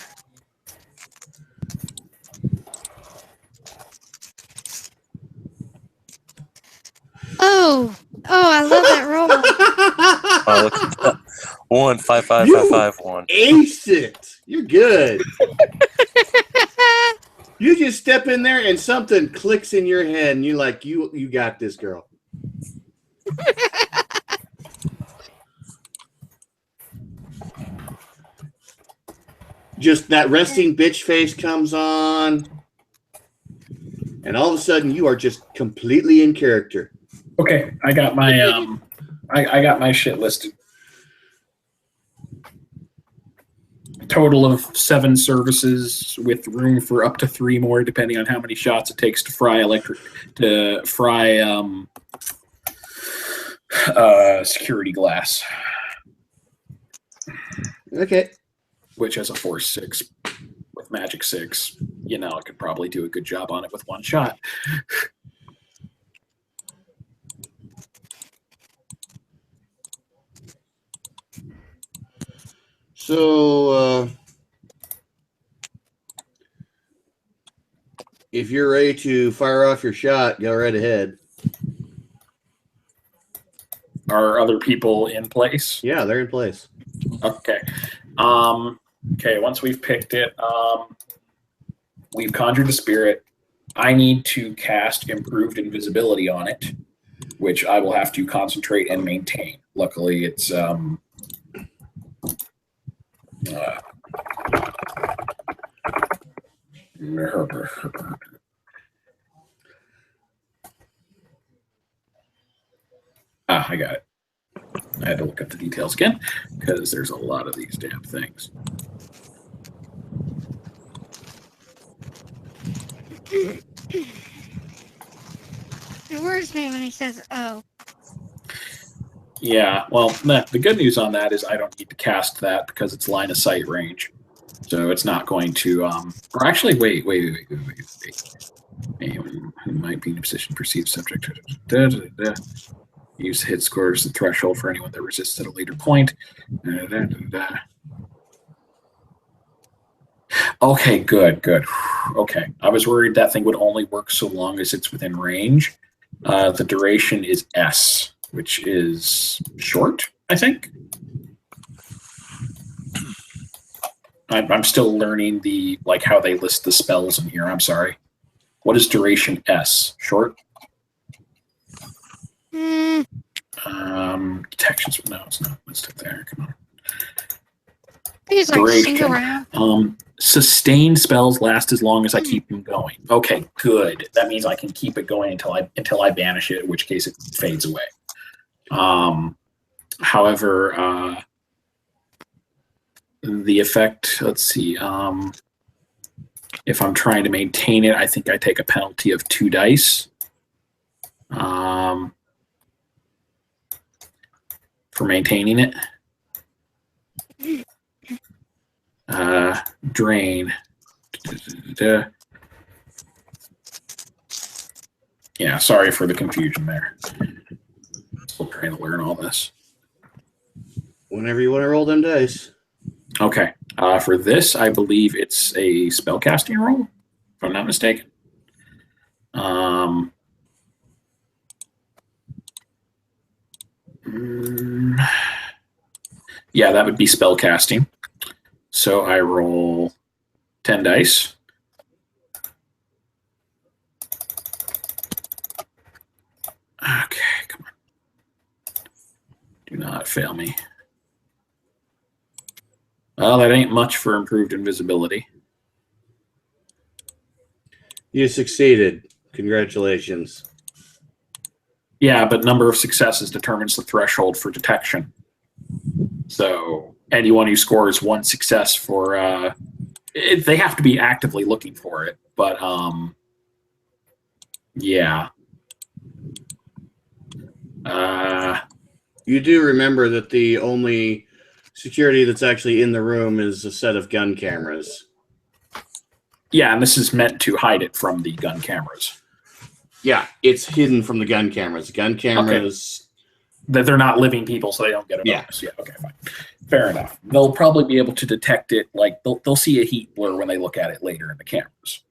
Oh, I love that roll. Wow, look at that. 1 5 5 5 5 1. Ace it. You're good. You just step in there and something clicks in your head and you're like, you got this, girl. just that resting bitch face comes on, and all of a sudden you are just completely in character. Okay, I got my I got my shit listed. Total of 7 services with room for up to 3 more, depending on how many shots it takes to fry security glass. Okay. Which has a Force 6 with Magic 6. You know, I could probably do a good job on it with 1 shot. So, if you're ready to fire off your shot, go right ahead. Are other people in place? Yeah, they're in place. Okay. Okay, once we've picked it, we've conjured the spirit. I need to cast improved invisibility on it, which I will have to concentrate and maintain. Luckily, it's I got it. I had to look up the details again because there's a lot of these damn things. It worries me when he says, oh. Yeah, well, the good news on that is I don't need to cast that because it's line of sight range. So it's not going to, or actually, wait. Anyone who might be in a position to perceive subject. Use hit score as the threshold for anyone that resists at a later point. Okay, good. Okay, I was worried that thing would only work so long as it's within range. The duration is S, which is short, I think. I'm still learning how they list the spells in here. I'm sorry. What is duration S? Short? Detections. No, it's not listed there. Come on. He's like single round. Sustained spells last as long as I keep them going. Okay, good. That means I can keep it going until I banish it, in which case it fades away. However, the effect, let's see, if I'm trying to maintain it, I think I take a penalty of 2 dice. For maintaining it. Drain. Yeah, sorry for the confusion there. Still trying to learn all this. Whenever you want to roll them dice. Okay. For this, I believe it's a spellcasting roll, if I'm not mistaken. Yeah, that would be spellcasting. So I roll 10 dice. Okay, come on. Do not fail me. Well, that ain't much for improved invisibility. You succeeded. Congratulations. Yeah, but number of successes determines the threshold for detection. So anyone who scores 1 success for they have to be actively looking for it. But yeah. You do remember that the only security that's actually in the room is a set of gun cameras. Yeah, and this is meant to hide it from the gun cameras. Yeah, it's hidden from the gun cameras. Gun cameras... Okay. That they're not living people, so they don't get a bonus. Yeah, okay, fine. Fair enough. They'll probably be able to detect it, like, they'll see a heat blur when they look at it later in the cameras.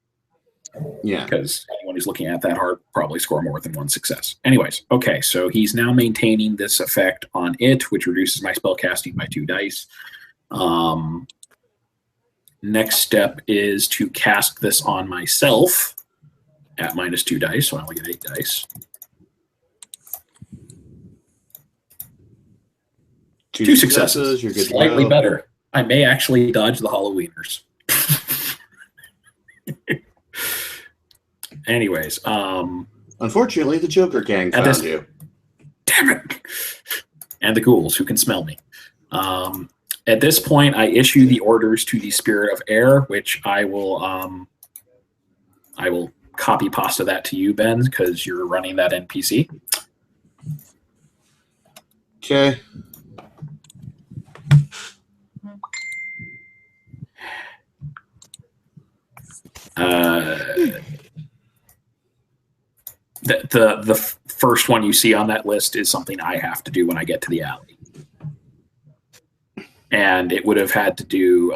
Yeah. Because anyone who's looking at that hard probably score more than 1 success. Anyways, okay, so he's now maintaining this effect on it, which reduces my spell casting by 2 dice. Next step is to cast this on myself at minus 2 dice, so I only get 8 dice. 2 successes. You're good. Slightly better. I may actually dodge the Halloweeners. Anyways, unfortunately, the Joker gang found you. Damn it! And the ghouls who can smell me. At this point, I issue the orders to the Spirit of Air, which I will copy pasta that to you, Ben, because you're running that NPC. Okay. The first one you see on that list is something I have to do when I get to the alley. And it would have had to do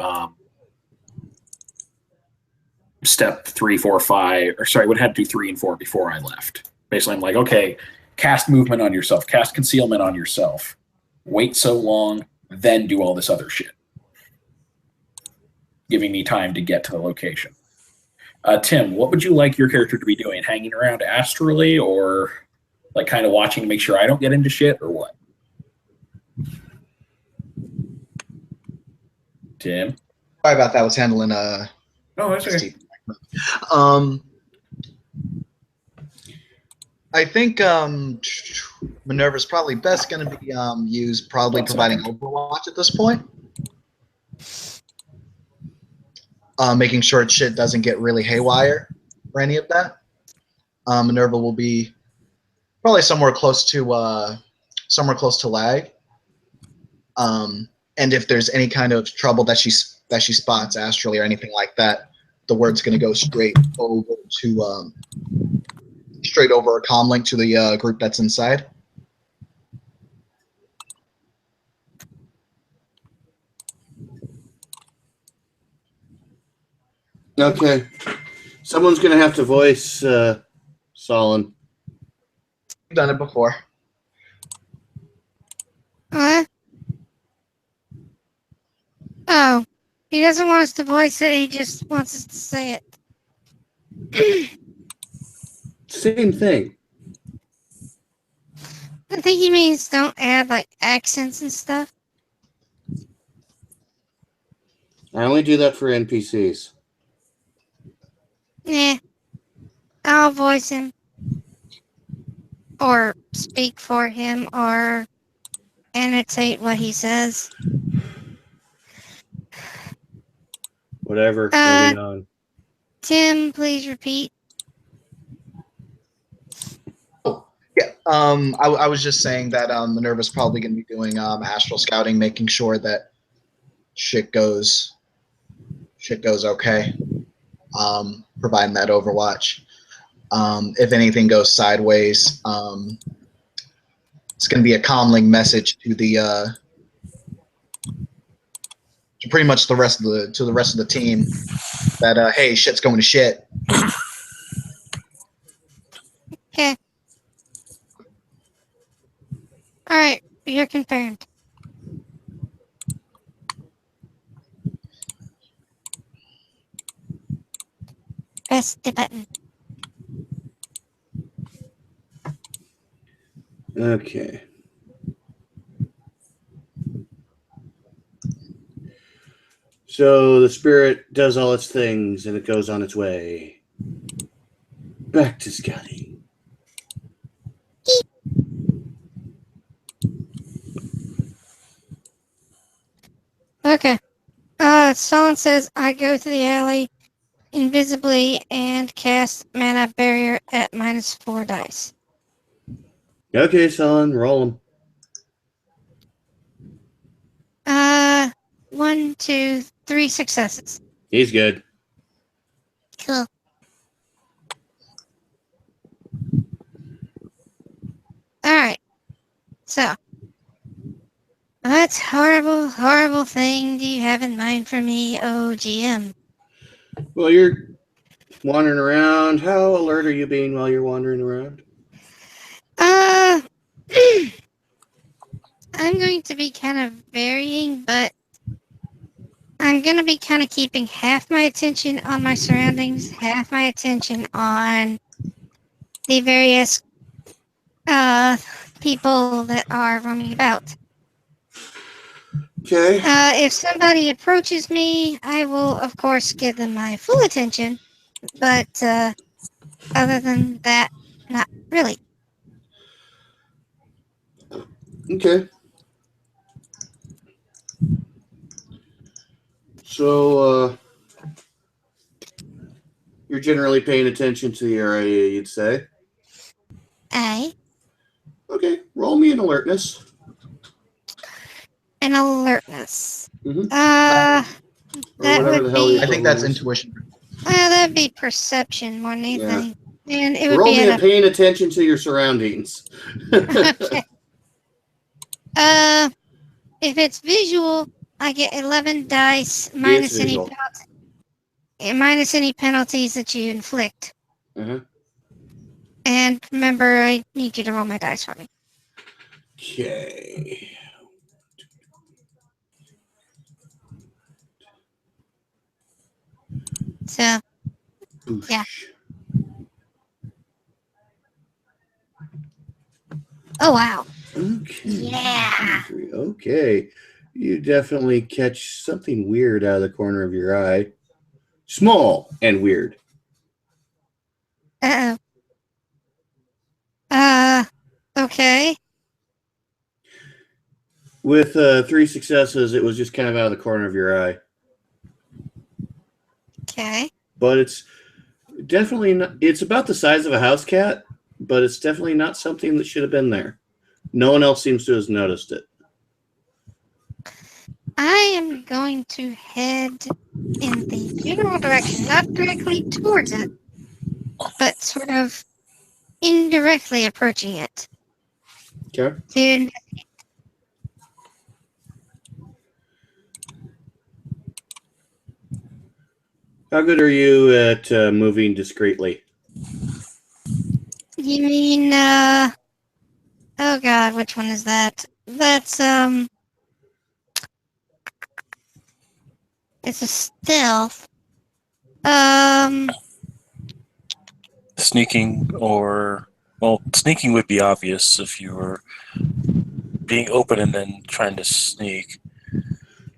step 3, 4, 5, or sorry, I would have had to do 3 and 4 before I left. Basically, I'm like, okay, cast movement on yourself, cast concealment on yourself, wait so long, then do all this other shit. Giving me time to get to the location. Tim, what would you like your character to be doing? Hanging around astrally, or like kind of watching to make sure I don't get into shit, or what? Tim? Sorry about that. I was handling No, that's okay. I think Minerva's probably best going to be used probably providing Overwatch at this point. Making sure shit doesn't get really haywire or any of that. Minerva will be probably somewhere close to lag. And if there's any kind of trouble that she spots astrally or anything like that, the word's going to go straight over a comm link to the group that's inside. Okay. Someone's going to have to voice Solon. I've done it before. What? Oh, he doesn't want us to voice it, he just wants us to say it. Same thing. I think he means don't add, like, accents and stuff. I only do that for NPCs. Yeah. I'll voice him. Or speak for him, or annotate what he says. Whatever. Moving on. Tim, please repeat. Oh, yeah. I was just saying that Minerva's probably going to be doing astral scouting, making sure that shit goes okay. Providing that Overwatch. If anything goes sideways, it's going to be a comlink message to the to pretty much the rest of the team that hey, shit's going to shit. Okay. All right, you're confirmed. Press the button. Okay. So the spirit does all its things and it goes on its way. Back to scouting. Okay. Solon says I go to the alley invisibly and cast mana barrier at -4 dice. Okay, Solon, roll them. 1, 2, 3 successes. He's good. Cool. Alright. So, what horrible, horrible thing do you have in mind for me, OGM? Well, you're wandering around. How alert are you being while you're wandering around? I'm going to be kind of varying, but I'm going to be kind of keeping half my attention on my surroundings, half my attention on the various people that are roaming about. Okay. If somebody approaches me, I will, of course, give them my full attention. But other than that, not really. Okay. So, you're generally paying attention to the area, you'd say. Aye. Okay, roll me an alertness. And alertness. Mm-hmm. That Or whatever would the hell be. I think that's is. intuition. Well, that'd be perception more than Yeah. anything. And it So would roll be me at at paying attention to your surroundings. Okay. If it's visual, I get 11 dice minus any visual. minus any penalties that you inflict. Uh-huh. And remember, I need you to roll my dice for me. Okay. So, Boosh. Yeah. oh wow. Okay. Yeah. Okay. You definitely catch something weird out of the corner of your eye. Small and weird. Uh-oh. Okay. With 3 successes, it was just kind of out of the corner of your eye. Okay. But it's definitely not, it's about the size of a house cat, but it's definitely not something that should have been there. No one else seems to have noticed it. I am going to head in the general direction, not directly towards it, but sort of indirectly approaching it. Okay. To How good are you at moving discreetly? You mean, oh god, which one is that? That's, it's a stealth. Sneaking or, well, sneaking would be obvious if you were being open and then trying to sneak.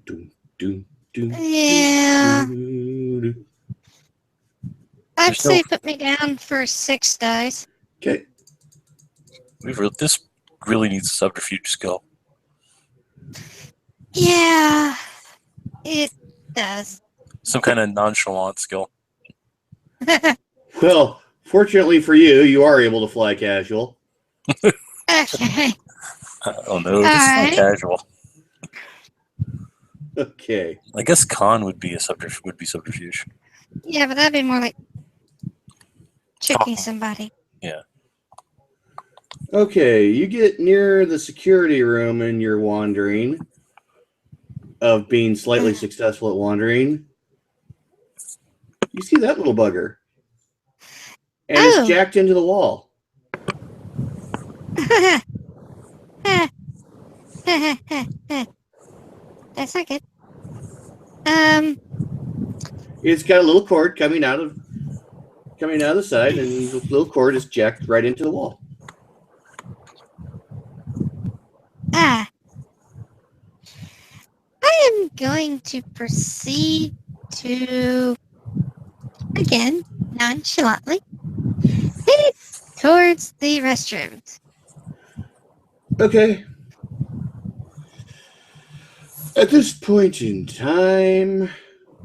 Doom, doom, doom, Yeah. doom, doom. I'd There's no- say put me down for 6 dice. Okay. This really needs a subterfuge skill. Yeah, it does. Some kind of nonchalant skill. Well, fortunately for you, you are able to fly casual. Okay. Oh no, this is not Alright. casual. Okay. I guess con would be subterfuge. Yeah, but that'd be more like tricking Oh. somebody. Okay, you get near the security room and you're wandering, of being slightly successful at wandering. You see that little bugger. And Oh. it's jacked into the wall. That's not good. It's got a little cord coming out of the side, and the little cord is jacked right into the wall. I am going to proceed to, again, nonchalantly, head towards the restrooms. Okay. At this point in time,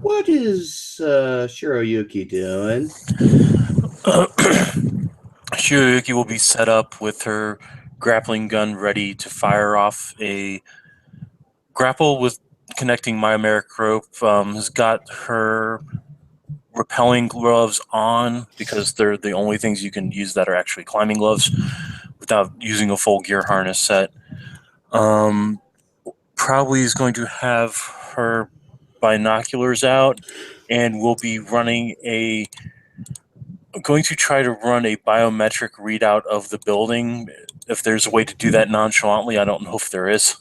what is Shiroyuki doing? Shiroyuki will be set up with her grappling gun ready to fire off a grapple with connecting myomeric rope. Has got her rappelling gloves on because they're the only things you can use that are actually climbing gloves without using a full gear harness set. Probably is going to have her binoculars out, and will be going to try to run a biometric readout of the building. If there's a way to do that nonchalantly, I don't know if there is.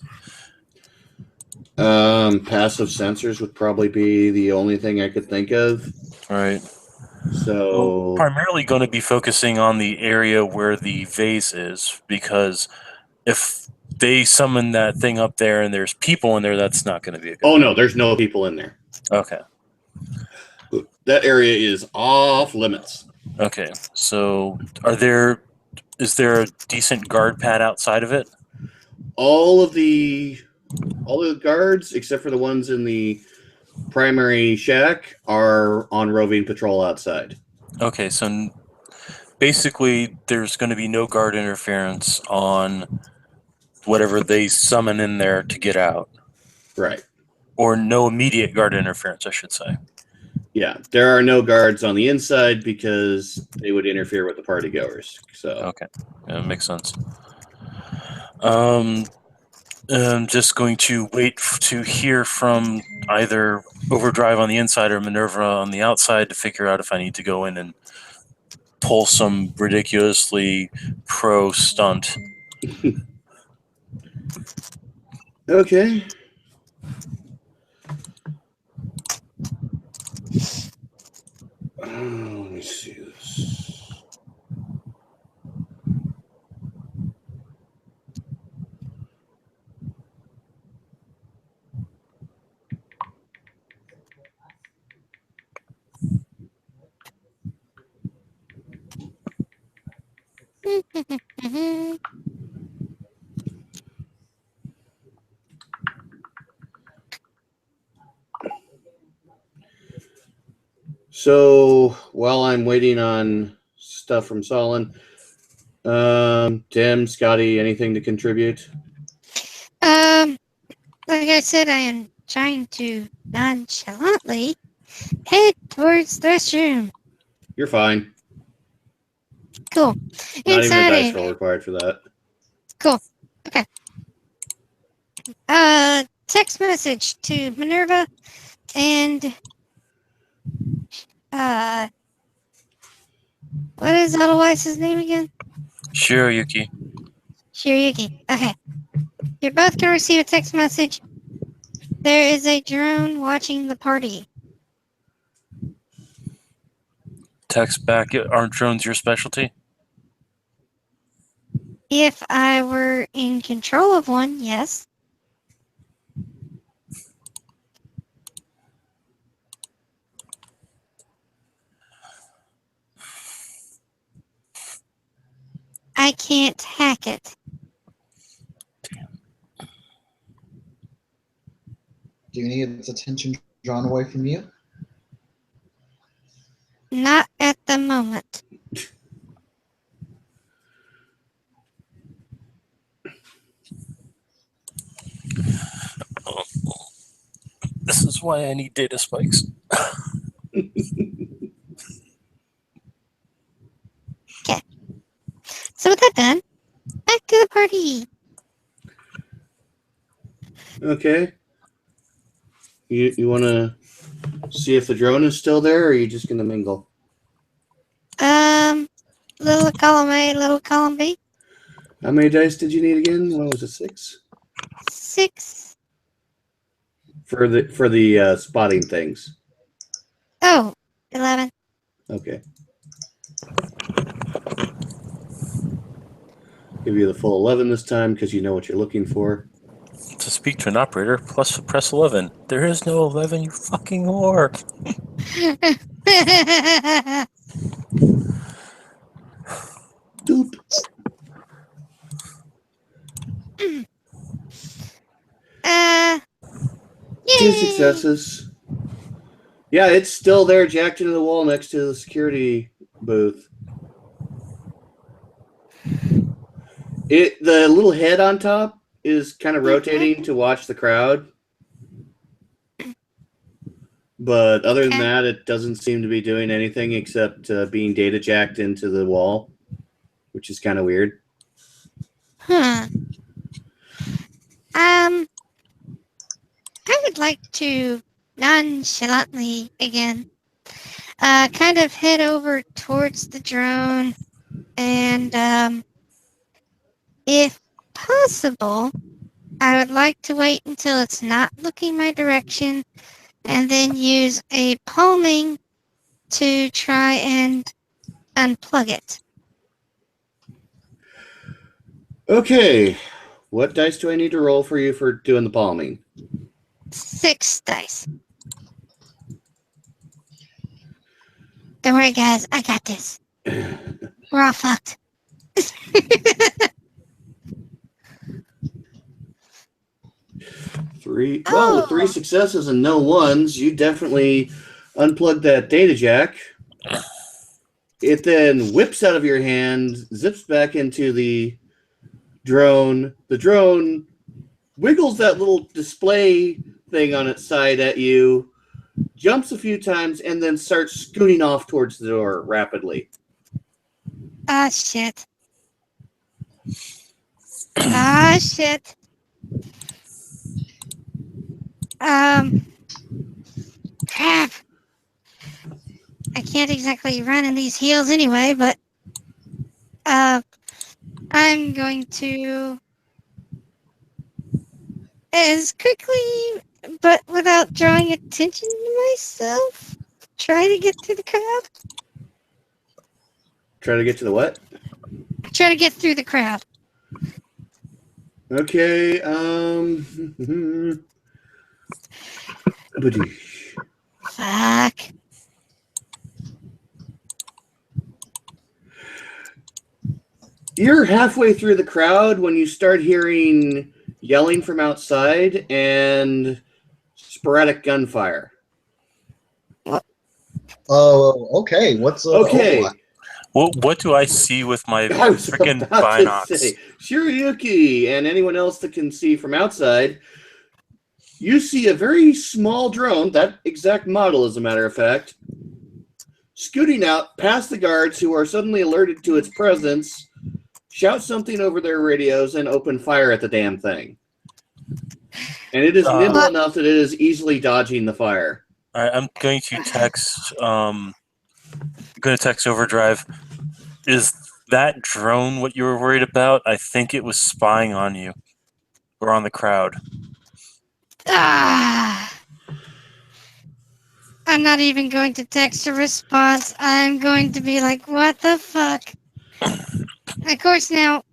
Passive sensors would probably be the only thing I could think of. All right. So Primarily going to be focusing on the area where the vase is, because if they summon that thing up there and there's people in there, that's not going to be a good Oh, thing. no, there's no people in there. Okay. That area is off limits. Okay. So is there a decent guard pad outside of it? All of the guards, except for the ones in the primary shack, are on roving patrol outside. Okay, so basically there's going to be no guard interference on whatever they summon in there to get out. Right. Or no immediate guard interference, I should say. Yeah, there are no guards on the inside because they would interfere with the party goers. So okay, yeah, makes sense. I'm just going to wait to hear from either Overdrive on the inside or Minerva on the outside to figure out if I need to go in and pull some ridiculously pro stunt. Okay. Let me see this. So while I'm waiting on stuff from Solon, Tim, Scotty, anything to contribute? Like I said, I am trying to nonchalantly head towards the restroom. You're fine. Cool. Not even a Inside dice roll required for that. Cool. Okay. Text message to Minerva and what is Otherwise's name again? Shiroyuki. Shiryuki. Okay. You're both gonna receive a text message. There is a drone watching the party. Text back, aren't drones your specialty? If I were in control of one, yes. I can't hack it. Do you need its attention drawn away from you? Not at the moment. This is why I need data spikes. Okay. So with that done, back to the party. Okay. You want to see if the drone is still there, or are you just going to mingle? Little column A, little column B. How many dice did you need again? What was it, 6? 6. For the spotting things. Oh, 11. Okay. Give you the full 11 this time because you know what you're looking for. To speak to an operator, press 11. There is no 11, you fucking whore. Doop. Yay! 2 successes. Yeah, it's still there, jacked into the wall next to the security booth. The little head on top is kind of rotating to watch the crowd. But other than that, it doesn't seem to be doing anything except being data jacked into the wall, which is kind of weird. Huh. I would like to nonchalantly again, kind of head over towards the drone and, if possible, I would like to wait until it's not looking my direction and then use a palming to try and unplug it. Okay. What dice do I need to roll for you for doing the palming? 6 dice. Don't worry, guys. I got this. We're all fucked. 3. Well, with 3 successes and no ones, you definitely unplug that data jack. It then whips out of your hand, zips back into the drone. The drone wiggles that little display thing on its side at you, jumps a few times, and then starts scooting off towards the door rapidly. Ah, shit. Ah, shit. Crap. I can't exactly run in these heels anyway, but I'm going to, as quickly but without drawing attention to myself, try to get through the crowd. Try to get to the what? Try to get through the crowd. Okay, Fuck. You're halfway through the crowd when you start hearing yelling from outside and sporadic gunfire. Oh, okay. What's Okay. What do I see with my I was freaking about to binocs? say, Shiryuki and anyone else that can see from outside, you see a very small drone, that exact model as a matter of fact, scooting out past the guards who are suddenly alerted to its presence, shout something over their radios, and open fire at the damn thing. And it is nimble enough that it is easily dodging the fire. I'm going to text. Going to text Overdrive. Is that drone what you were worried about? I think it was spying on you or on the crowd. I'm not even going to text a response. I'm going to be like, what the fuck? Of course, now,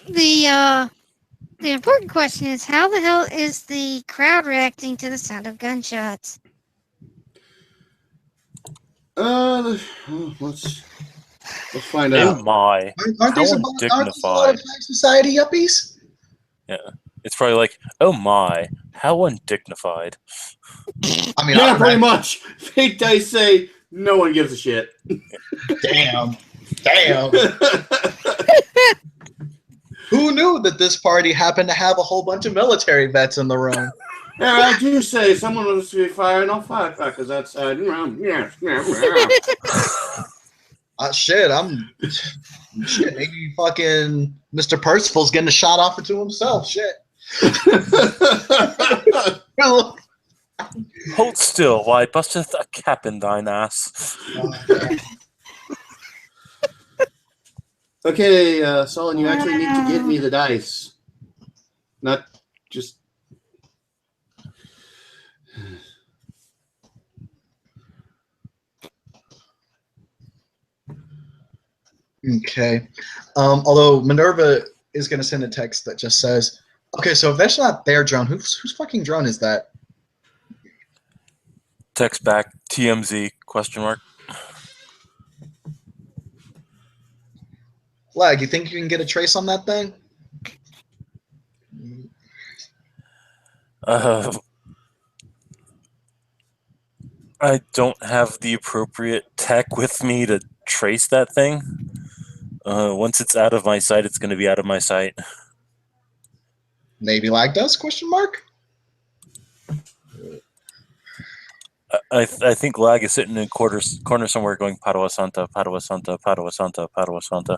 the important question is, how the hell is the crowd reacting to the sound of gunshots? Let's find out. Oh my! Aren't these a lot of high society yuppies? Yeah, it's probably like, oh my, how undignified. I mean, yeah, pretty much. Fake dice say no one gives a shit. Damn. Who knew that this party happened to have a whole bunch of military vets in the room? Yeah, I do say someone was to be firing off firecrackers outside. Shit, maybe fucking Mr. Percival's getting a shot offered to himself. Shit. Hold still, while I busteth a cap in thine ass. Okay, Solon, you actually need to give me the dice. Not just... Okay. Although Minerva is going to send a text that just says, okay, so if that's not their drone, whose fucking drone is that? Text back, TMZ, question mark. Lag, you think you can get a trace on that thing? I don't have the appropriate tech with me to trace that thing. Once it's out of my sight, it's going to be out of my sight. Maybe Lag does, question mark? I think Lag is sitting in a corner somewhere going Padua Santa, Padua Santa, Padua Santa, Padua Santa.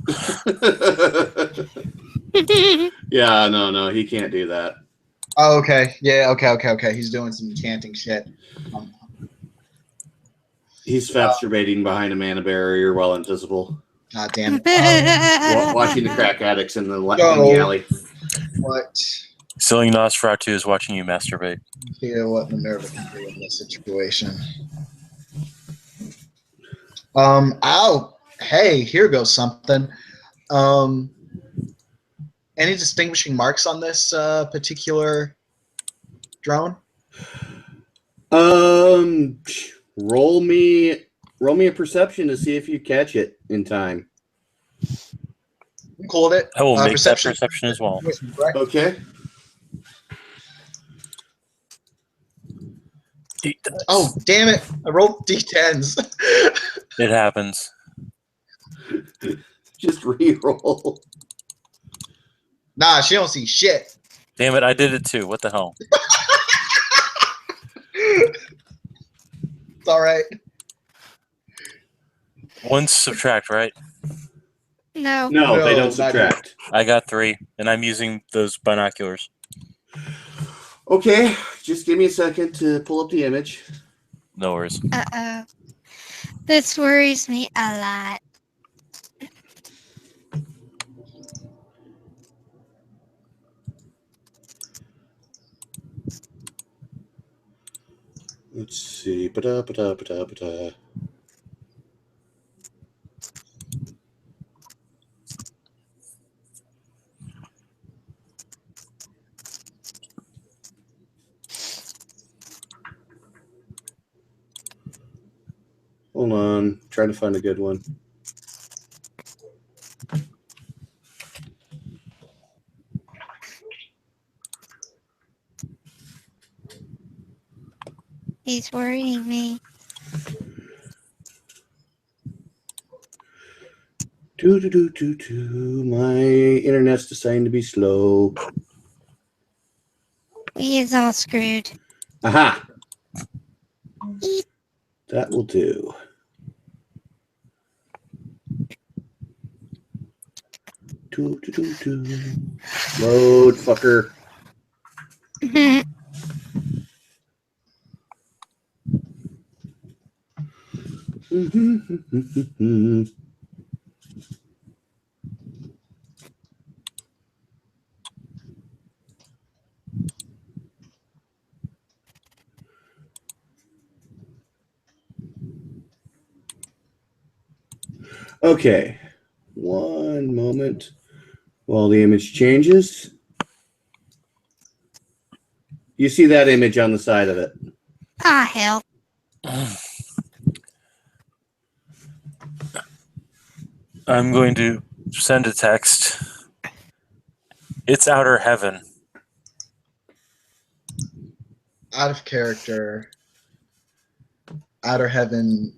Yeah, no, he can't do that. Oh, okay. Yeah, okay. He's doing some chanting shit. He's masturbating behind a mana barrier while invisible. God damn it. Watching the crack addicts in the alley. What? Selling Nosferatu is watching you masturbate. Hear what Minerva can do in this situation. Hey, here goes something. Any distinguishing marks on this particular drone? Roll me a perception to see if you catch it in time. I'm cool with it. I will make Perception. that perception as well. Correct? Okay. Oh, damn it. I rolled D10s. It happens. Just re-roll. Nah, she don't see shit. Damn it, I did it too. What the hell? It's all right. One's subtract, right? No. No, they No, don't not subtract. I got 3, and I'm using those binoculars. Okay, just give me a second to pull up the image. No worries. Uh-oh. This worries me a lot. Let's see. Ba-da. Hold on. Trying to find a good one. He's worrying me. My internet's deciding to be slow. He is all screwed. Aha! That will do. Load, fucker. Okay, one moment while the image changes. You see that image on the side of it. Ah, hell. I'm going to send a text. It's outer heaven. Out of character. Outer Heaven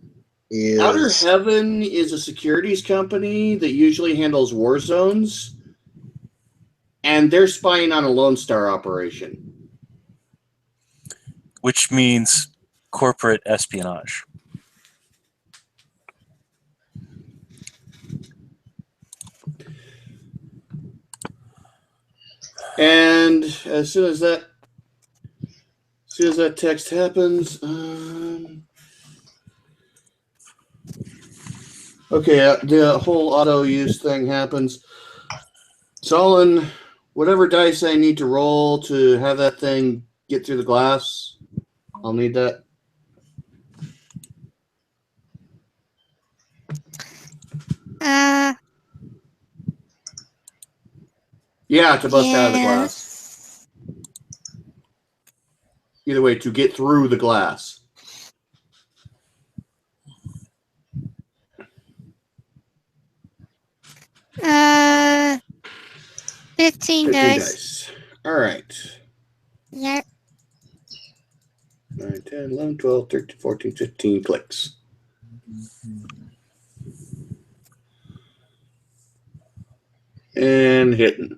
is... Outer Heaven is a securities company that usually handles war zones, and they're spying on a Lone Star operation. Which means corporate espionage. And as soon as that text happens, okay, the whole auto use thing happens. Solon, whatever dice I need to roll to have that thing get through the glass, I'll need that. Yeah, to bust out of the glass. Either way, to get through the glass. 15 dice. All right. Yep. 9, 10, 11, 12, 13, 14, 15 clicks. And hitting.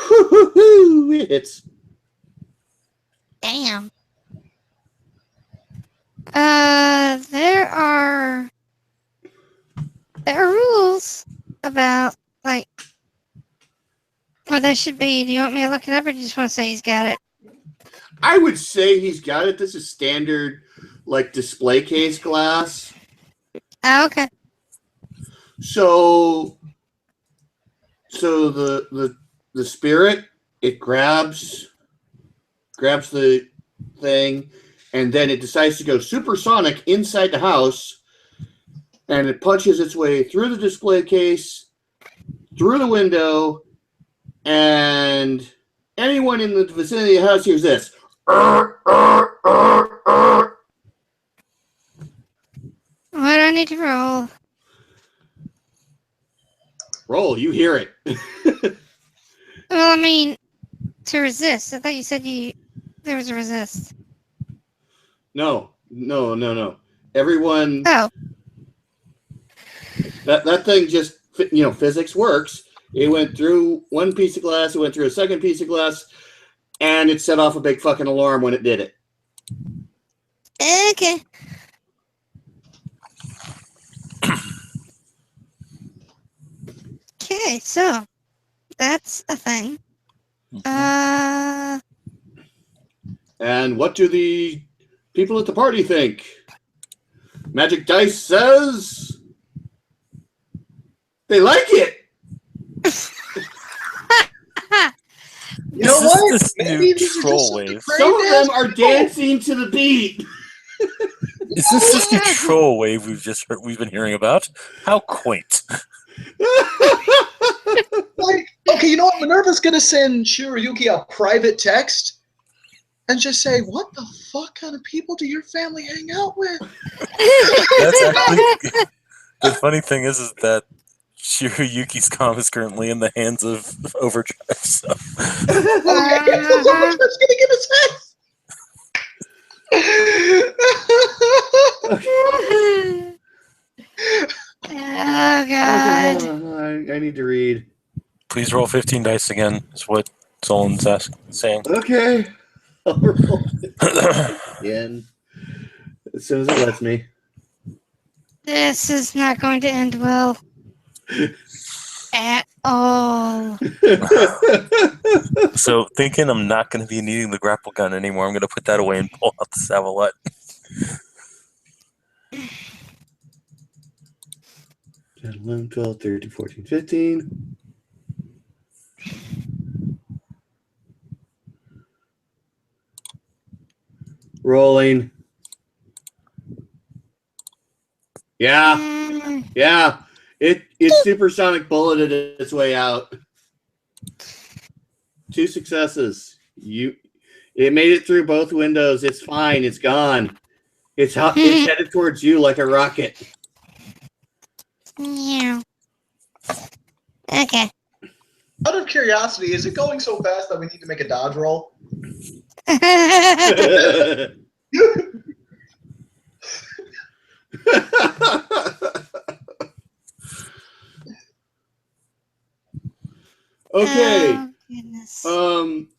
Whoo-hoo-hoo! It hits. Damn. There are rules about, like, what that should be. Do you want me to look it up, or do you just want to say he's got it? I would say he's got it. This is standard, like, display case glass. Oh, okay. So the spirit, it grabs the thing, and then it decides to go supersonic inside the house, and it punches its way through the display case through the window, and anyone in the vicinity of the house hears this. What do I need to roll? Roll, you hear it. Well, I mean, to resist. I thought you said there was a resist. No. Everyone. Oh. That thing just, physics works. It went through one piece of glass, it went through a second piece of glass, and it set off a big fucking alarm when it did it. Okay. Okay, so that's a thing. And what do the people at the party think? Magic Dice says they like it. You know what? This Maybe new these are troll just some wave. depraved Some of them ass are people. dancing to the beat. Is this new troll wave we've been hearing about? How quaint! Like, okay, you know what? Minerva's gonna send Shiroyuki a private text and just say, "What the fuck kind of people do your family hang out with?" That's actually the funny thing is that Shiroyuki's comm is currently in the hands of Overdrive. So. Okay, so Overdrive's gonna give us text. Oh God. I need to read. Please roll 15 dice again, is what Solon's saying. Okay. I'll roll again. As soon as it lets me. This is not going to end well at all. So, thinking I'm not going to be needing the grapple gun anymore, I'm going to put that away and pull out the Savalette. 10, 11, 12, 13, 14, 15. Rolling. Yeah. It supersonic bulleted its way out. 2 successes. It made it through both windows. It's fine. It's gone. It's headed towards you like a rocket. Yeah. Okay. Out of curiosity, is it going so fast that we need to make a dodge roll? Okay. Oh, goodness.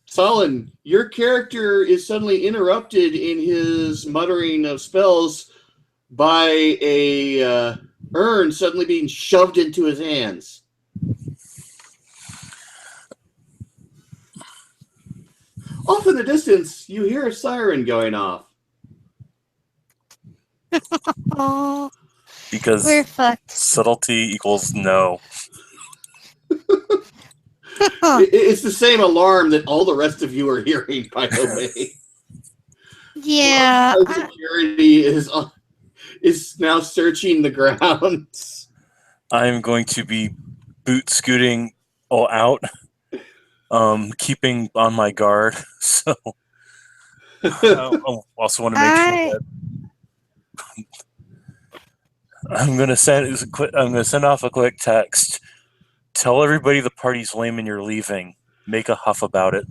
Solon, your character is suddenly interrupted in his muttering of spells by a urn suddenly being shoved into his hands. Off in the distance, you hear a siren going off. Oh, Because we're fucked. subtlety equals no. It's the same alarm that all the rest of you are hearing, by the way. Yeah. Security is now searching the grounds. I'm going to be boot scooting all out, keeping on my guard. So I also want to make sure that I'm going to send off a quick text. Tell everybody the party's lame and you're leaving. Make a huff about it.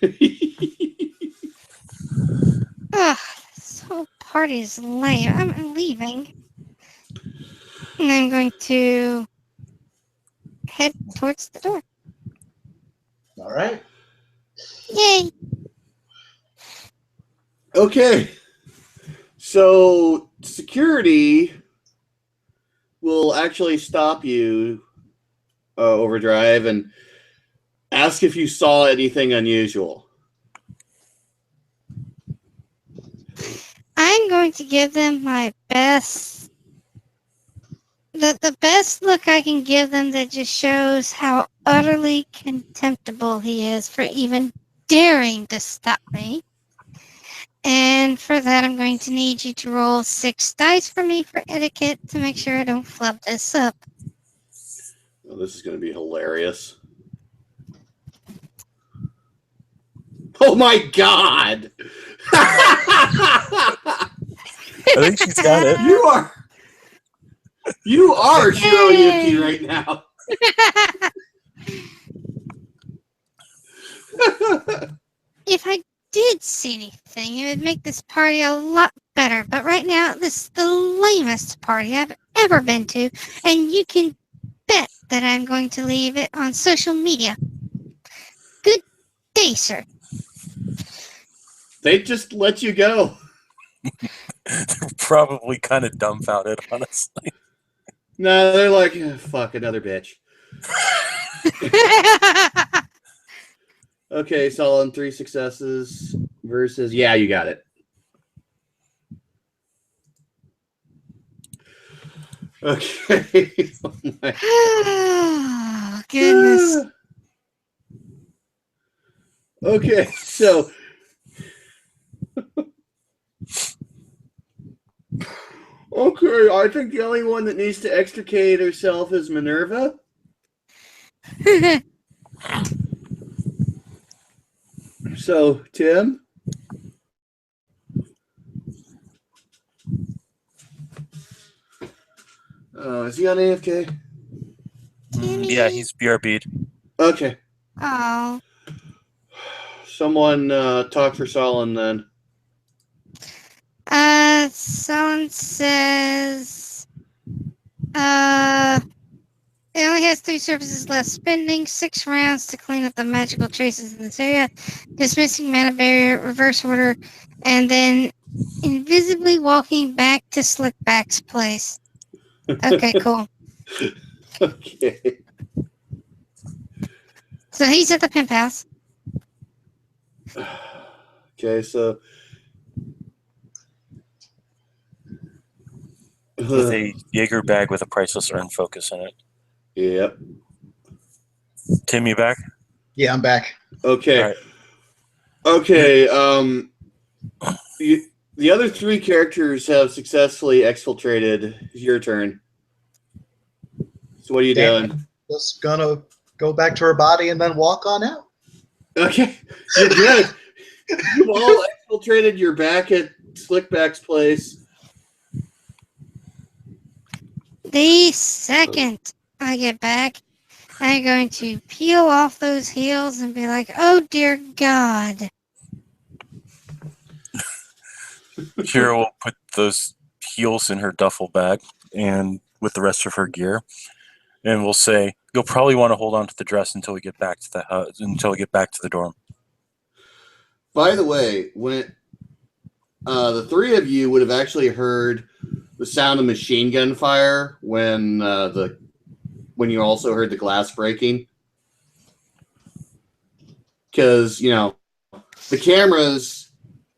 This whole party's lame. I'm leaving. And I'm going to head towards the door. All right. Yay! Okay. So security will actually stop you, Overdrive, and ask if you saw anything unusual. I'm going to give them my best, the best look I can give them that just shows how utterly contemptible he is for even daring to stop me. And for that, I'm going to need you to roll 6 dice for me for etiquette to make sure I don't flub this up. Oh, this is going to be hilarious. Oh my god! I think she's got it. You are Shiroyuki right now. If I did see anything, it would make this party a lot better. But right now, this is the lamest party I've ever been to, and you can bet that I'm going to leave it on social media. Good day, sir. They just let you go. They're probably kind of dumbfounded, honestly. No, they're like, "Oh, fuck, another bitch. Okay, solid 3 successes versus... Yeah, you got it. Okay. Oh my... Oh, goodness. Okay, so... Okay, I think the only one that needs to extricate herself is Minerva. So, Tim? Is he on AFK? Yeah, he's BRB'd. Okay. Oh. Someone talk for Solon then. Someone says, it only has 3 surfaces left. Spending 6 rounds to clean up the magical traces in this area. Dismissing mana barrier, reverse order, and then invisibly walking back to Slickback's place. Okay, cool. Okay. So he's at the pimp house. Okay, so... With a Jaeger bag with a priceless earn focus in it. Yep. Tim, you back? Yeah, I'm back. Okay. Right. Okay, the other 3 characters have successfully exfiltrated. It's your turn. So what are you doing? Just gonna go back to her body and then walk on out. Okay, you're good. You've all exfiltrated. You're back at Slickback's place. The second I get back, I'm going to peel off those heels and be like, oh dear God. Shira will put those heels in her duffel bag and with the rest of her gear, and we'll say, "You'll probably want to hold on to the dress until we get back to the dorm." By the way, when the 3 of you would have actually heard the sound of machine gun fire when you also heard the glass breaking, because the cameras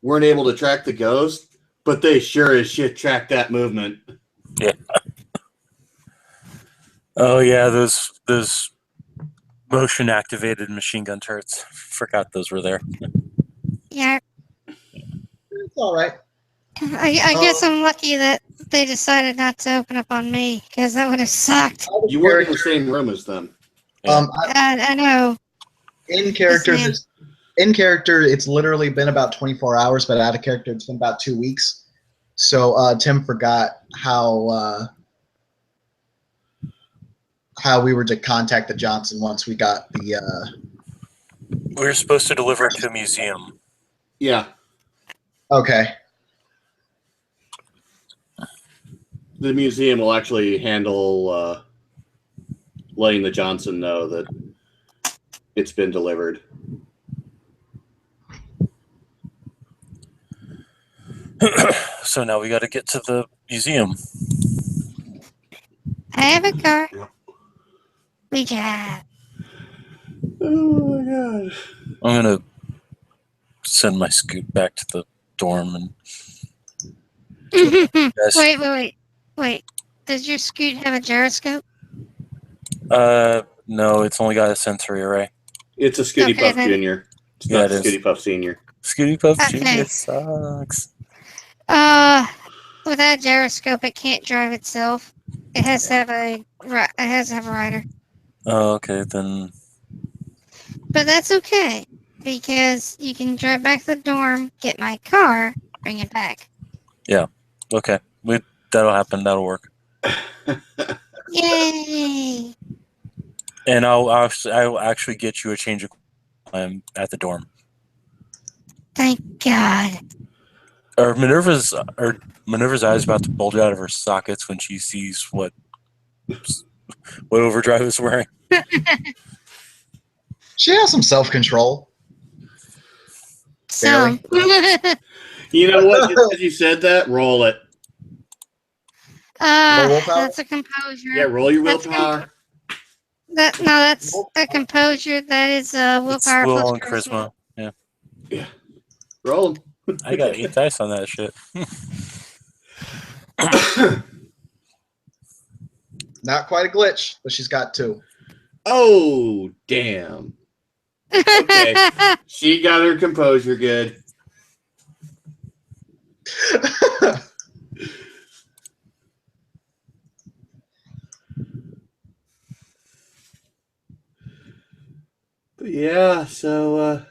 weren't able to track the ghost, but they sure as shit tracked that movement. Yeah. Oh yeah, those motion activated machine gun turrets. Forgot those were there. Yeah, It's all right. I guess I'm lucky that they decided not to open up on me, because that would have sucked. You weren't in the same room as them. I know. In character, it's literally been about 24 hours, but out of character, it's been about 2 weeks. So Tim forgot how we were to contact the Johnson once we got the. We were supposed to deliver it to a museum. Yeah. Okay. The museum will actually handle letting the Johnson know that it's been delivered. So now we got to get to the museum. I have a car. We drive. Oh my god. I'm gonna send my scoot back to the dorm and. Yes. Wait. Does your scoot have a gyroscope? No, it's only got a sensory array. It's a Scooty Puff Junior. It's not it is. Scooty Puff Senior. Scooty Puff Okay. Junior sucks. Without a gyroscope, it can't drive itself. It has to have a rider. Oh, okay, then. But that's okay, because you can drive back to the dorm, get my car, bring it back. Okay. That'll happen. That'll work. Yay! And I'll actually get you a change of plan at the dorm. Thank God. Or Minerva's eyes about to bulge out of her sockets when she sees what Overdrive is wearing. She has some self-control. So, You know what? Just because you said that, roll it. No willpower? that's a composure. Yeah, roll your That's willpower. that's a composure. That is It's willpower will plus and charisma. Yeah. Yeah. Roll them. I got 8 dice on that shit. Not quite a glitch, but she's got 2. Oh, damn. Okay. She got her composure good. But yeah, so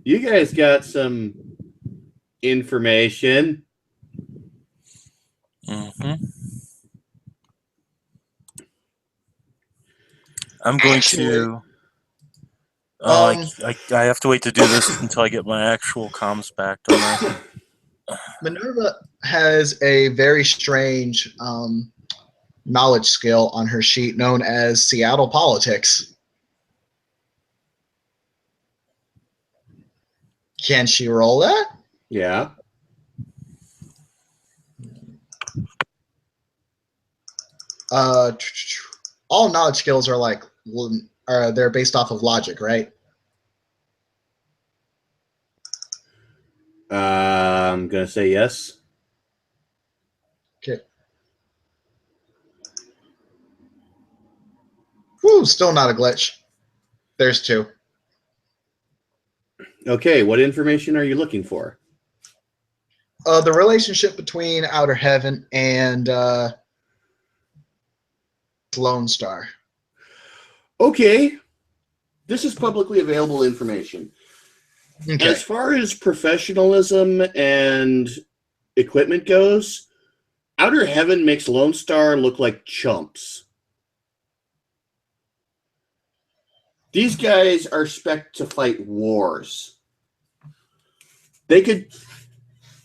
you guys got some information. Mm-hmm. I'm going to. I have to wait to do this until I get my actual comms back, don't I? Minerva has a very strange knowledge skill on her sheet known as Seattle politics. Can she roll that? Yeah. All knowledge skills are they're based off of logic, right? I'm going to say yes. Okay. Whew, still not a glitch. There's 2. Okay, what information are you looking for? The relationship between Outer Heaven and Lone Star. Okay. This is publicly available information. Okay. As far as professionalism and equipment goes, Outer Heaven makes Lone Star look like chumps. These guys are spec'd to fight wars.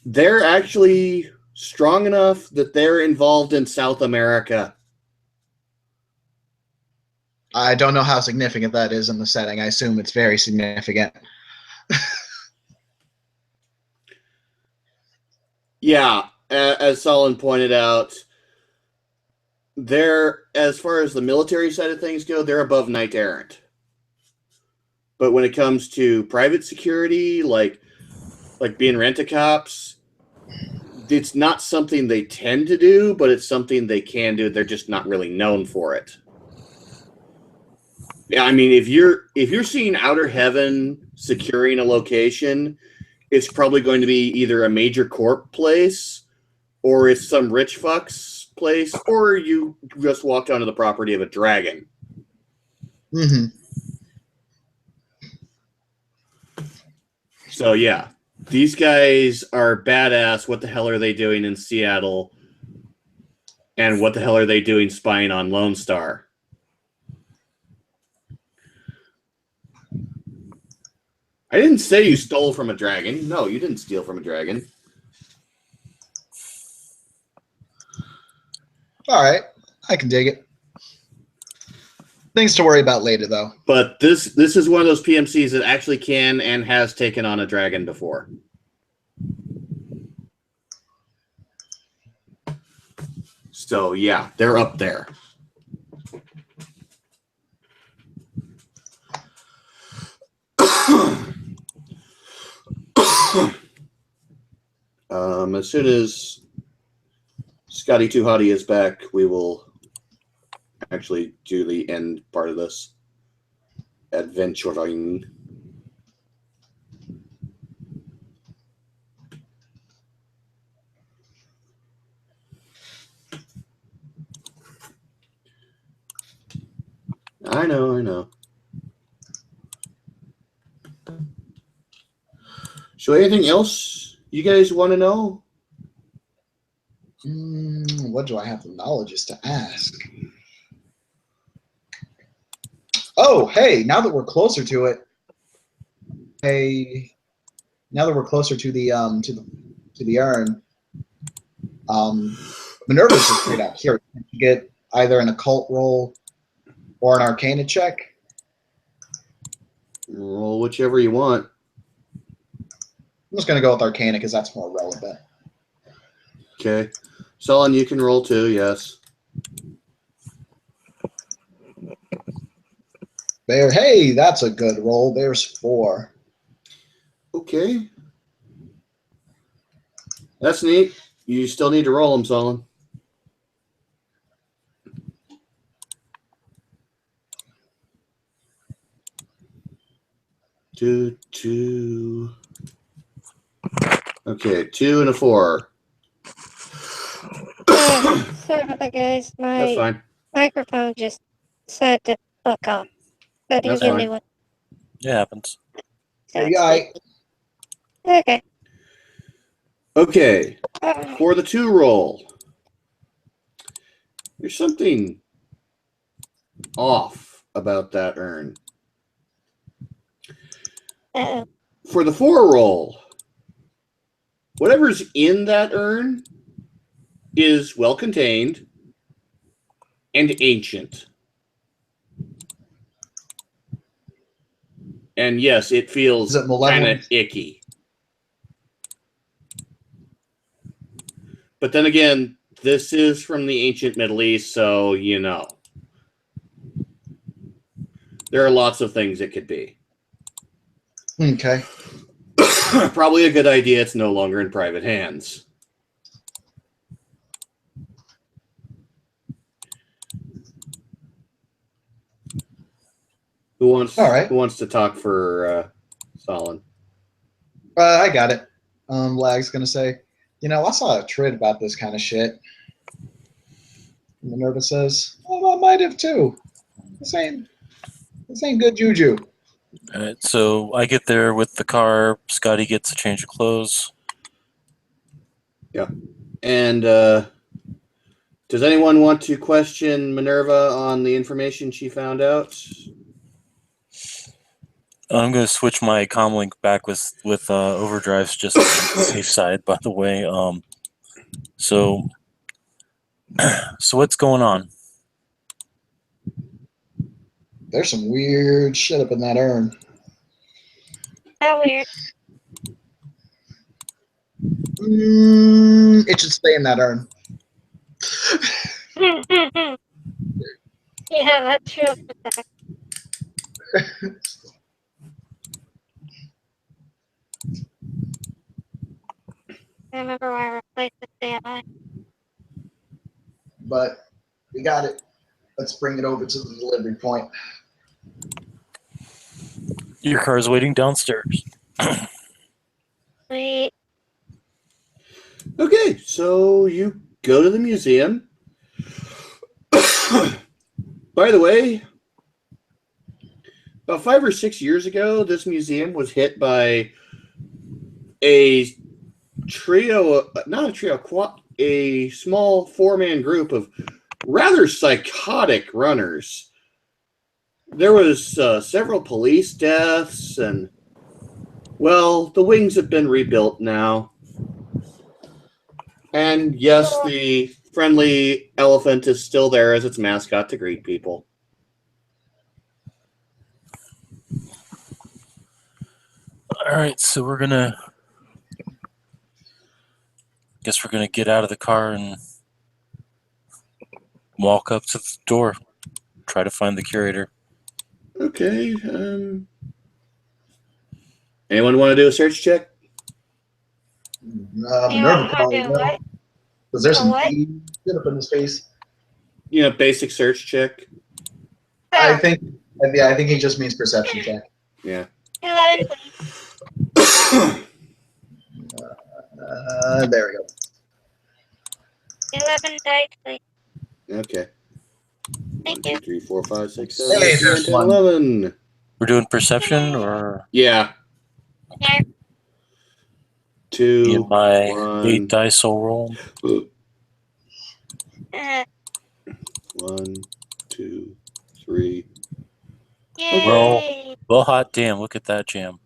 They're actually strong enough that they're involved in South America. I don't know how significant that is in the setting. I assume it's very significant. Yeah, as Solon pointed out, as far as the military side of things go, they're above Knight Errant. But when it comes to private security, like being rent-a-cops, it's not something they tend to do, but it's something they can do. They're just not really known for it. Yeah, I mean, if you're seeing Outer Heaven securing a location, it's probably going to be either a major corp place, or it's some rich fuck's place, or you just walked onto the property of a dragon. Mm-hmm. So yeah, these guys are badass. What the hell are they doing in Seattle? And what the hell are they doing spying on Lone Star? I didn't say you stole from a dragon. No, you didn't steal from a dragon. All right. I can dig it. Things to worry about later, though. But this is one of those PMCs that actually can and has taken on a dragon before. So yeah, they're up there. As soon as Scotty Too Hottie is back, we will actually do the end part of this adventuring. I know. So anything else you guys want to know? What do I have the knowledge is to ask? Oh, hey! Now that we're closer to it, now that we're closer to the urn, Minerva's just straight out here. You get either an occult roll or an arcana check. Roll whichever you want. I'm just gonna go with arcana because that's more relevant. Okay. Solon, you can roll too, yes. There, hey, that's a good roll. There's 4. Okay. That's neat. You still need to roll them, Solon. Two. Okay, 2 and a 4. Sorry about that, guys. That's My fine. microphone just decided to fuck off. I didn't That's get a fine. new one. It happens. So Hey, guy. okay. Okay. For the 2 roll, there's something off about that urn. Uh-oh. For the 4 roll, whatever's in that urn is well contained and ancient. And yes, it feels Is it kind malevolent? of icky. But then again, this is from the ancient Middle East, so you know. There are lots of things it could be. Okay. Probably a good idea it's no longer in private hands. Who wants to talk for Solon? I got it. Lag's gonna say, I saw a trade about this kind of shit. And Minerva says, "Oh, I might have too. This ain't good juju." All right, so I get there with the car. Scotty gets a change of clothes. Yeah. And does anyone want to question Minerva on the information she found out? I'm going to switch my comlink back with overdrives just on the safe side, by the way. So what's going on? There's some weird shit up in that urn. How weird. It should stay in that urn. Yeah, that's true. I remember why I replaced the standby. But we got it. Let's bring it over to the delivery point. Your car's waiting downstairs. Sweet. Okay, so you go to the museum. By the way, about 5 or 6 years ago, this museum was hit by a small 4-man group of rather psychotic runners. There was several police deaths, and, well, the wings have been rebuilt now. And yes, the friendly elephant is still there as its mascot to greet people. All right, so we're gonna get out of the car and walk up to the door, try to find the curator. Okay. Anyone want to do a search check? Minerva probably will. What? Because there's some What? shit up in his face. Basic search check. I think he just means perception check. Yeah. 11. There we go. 11 dice, please. Okay. Thank 1, you. 2, 3, 4, 5, 6, Hey, 7, 8, 9, there's 10, one. 11. We're doing perception, or Yeah. Okay. 2, my 1, 8 dice will roll? 1, 2, 3. Yay! Well, hot damn! Look at that jam.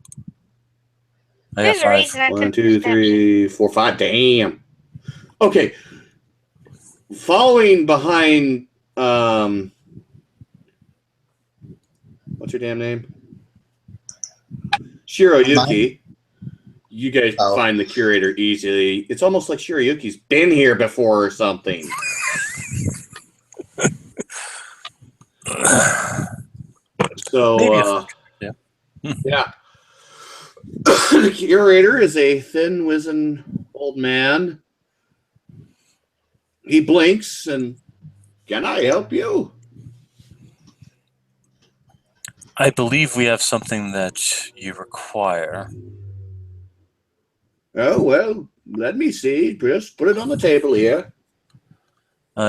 I got There's a 5. reason I 1, took 2, perception. 3, 4, 5. Damn. Okay. Following behind, what's your damn name? Shiroyuki. You guys find the curator easily. It's almost like Shiroyuki's been here before or something. So, yeah. The curator is a thin, wizened old man. He blinks and, can I help you? I believe we have something that you require. Oh, well, let me see. Just put it on the table here.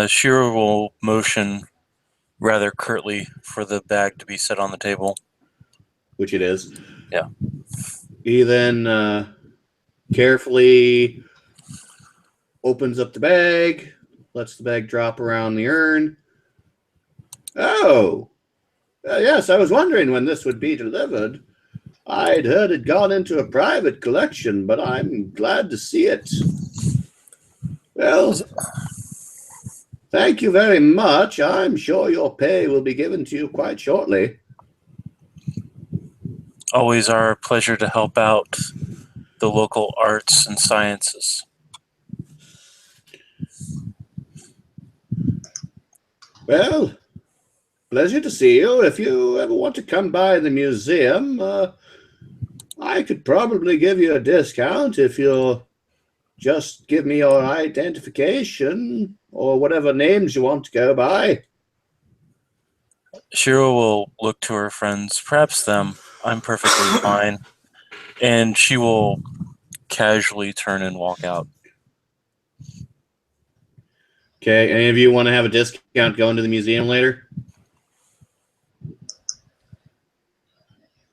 Shiro will motion rather curtly for the bag to be set on the table. Which it is. Yeah. He then carefully opens up the bag, lets the bag drop around the urn. Oh, yes, I was wondering when this would be delivered. I'd heard it gone into a private collection, but I'm glad to see it. Well, thank you very much. I'm sure your pay will be given to you quite shortly. Always our pleasure to help out the local arts and sciences. Well, pleasure to see you. If you ever want to come by the museum, I could probably give you a discount if you'll just give me your identification or whatever names you want to go by. Shiro will look to her friends, perhaps them. I'm perfectly fine. And she will casually turn and walk out. Okay, any of you want to have a discount going to the museum later?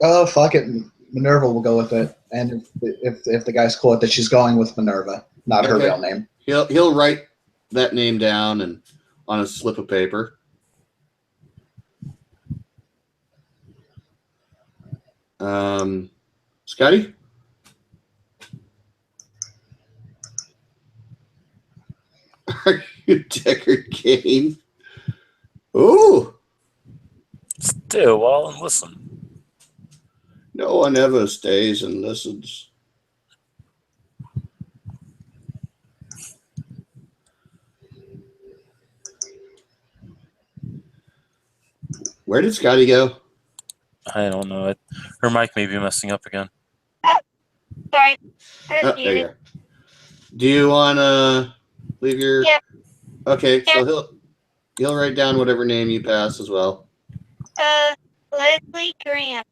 Oh, fuck it. Minerva will go with it. And if the guy's cool with it, she's going with Minerva, not her real name. He'll write that name down and on a slip of paper. Scotty? Are you Deckard Kane? Ooh! Stay a while and listen. No one ever stays and listens. Where did Scotty go? I don't know. Her mic may be messing up again. Sorry. Oh, there you are. Do you want to leave your... Yep. Okay, so he'll write down whatever name you pass as well. Leslie Graham.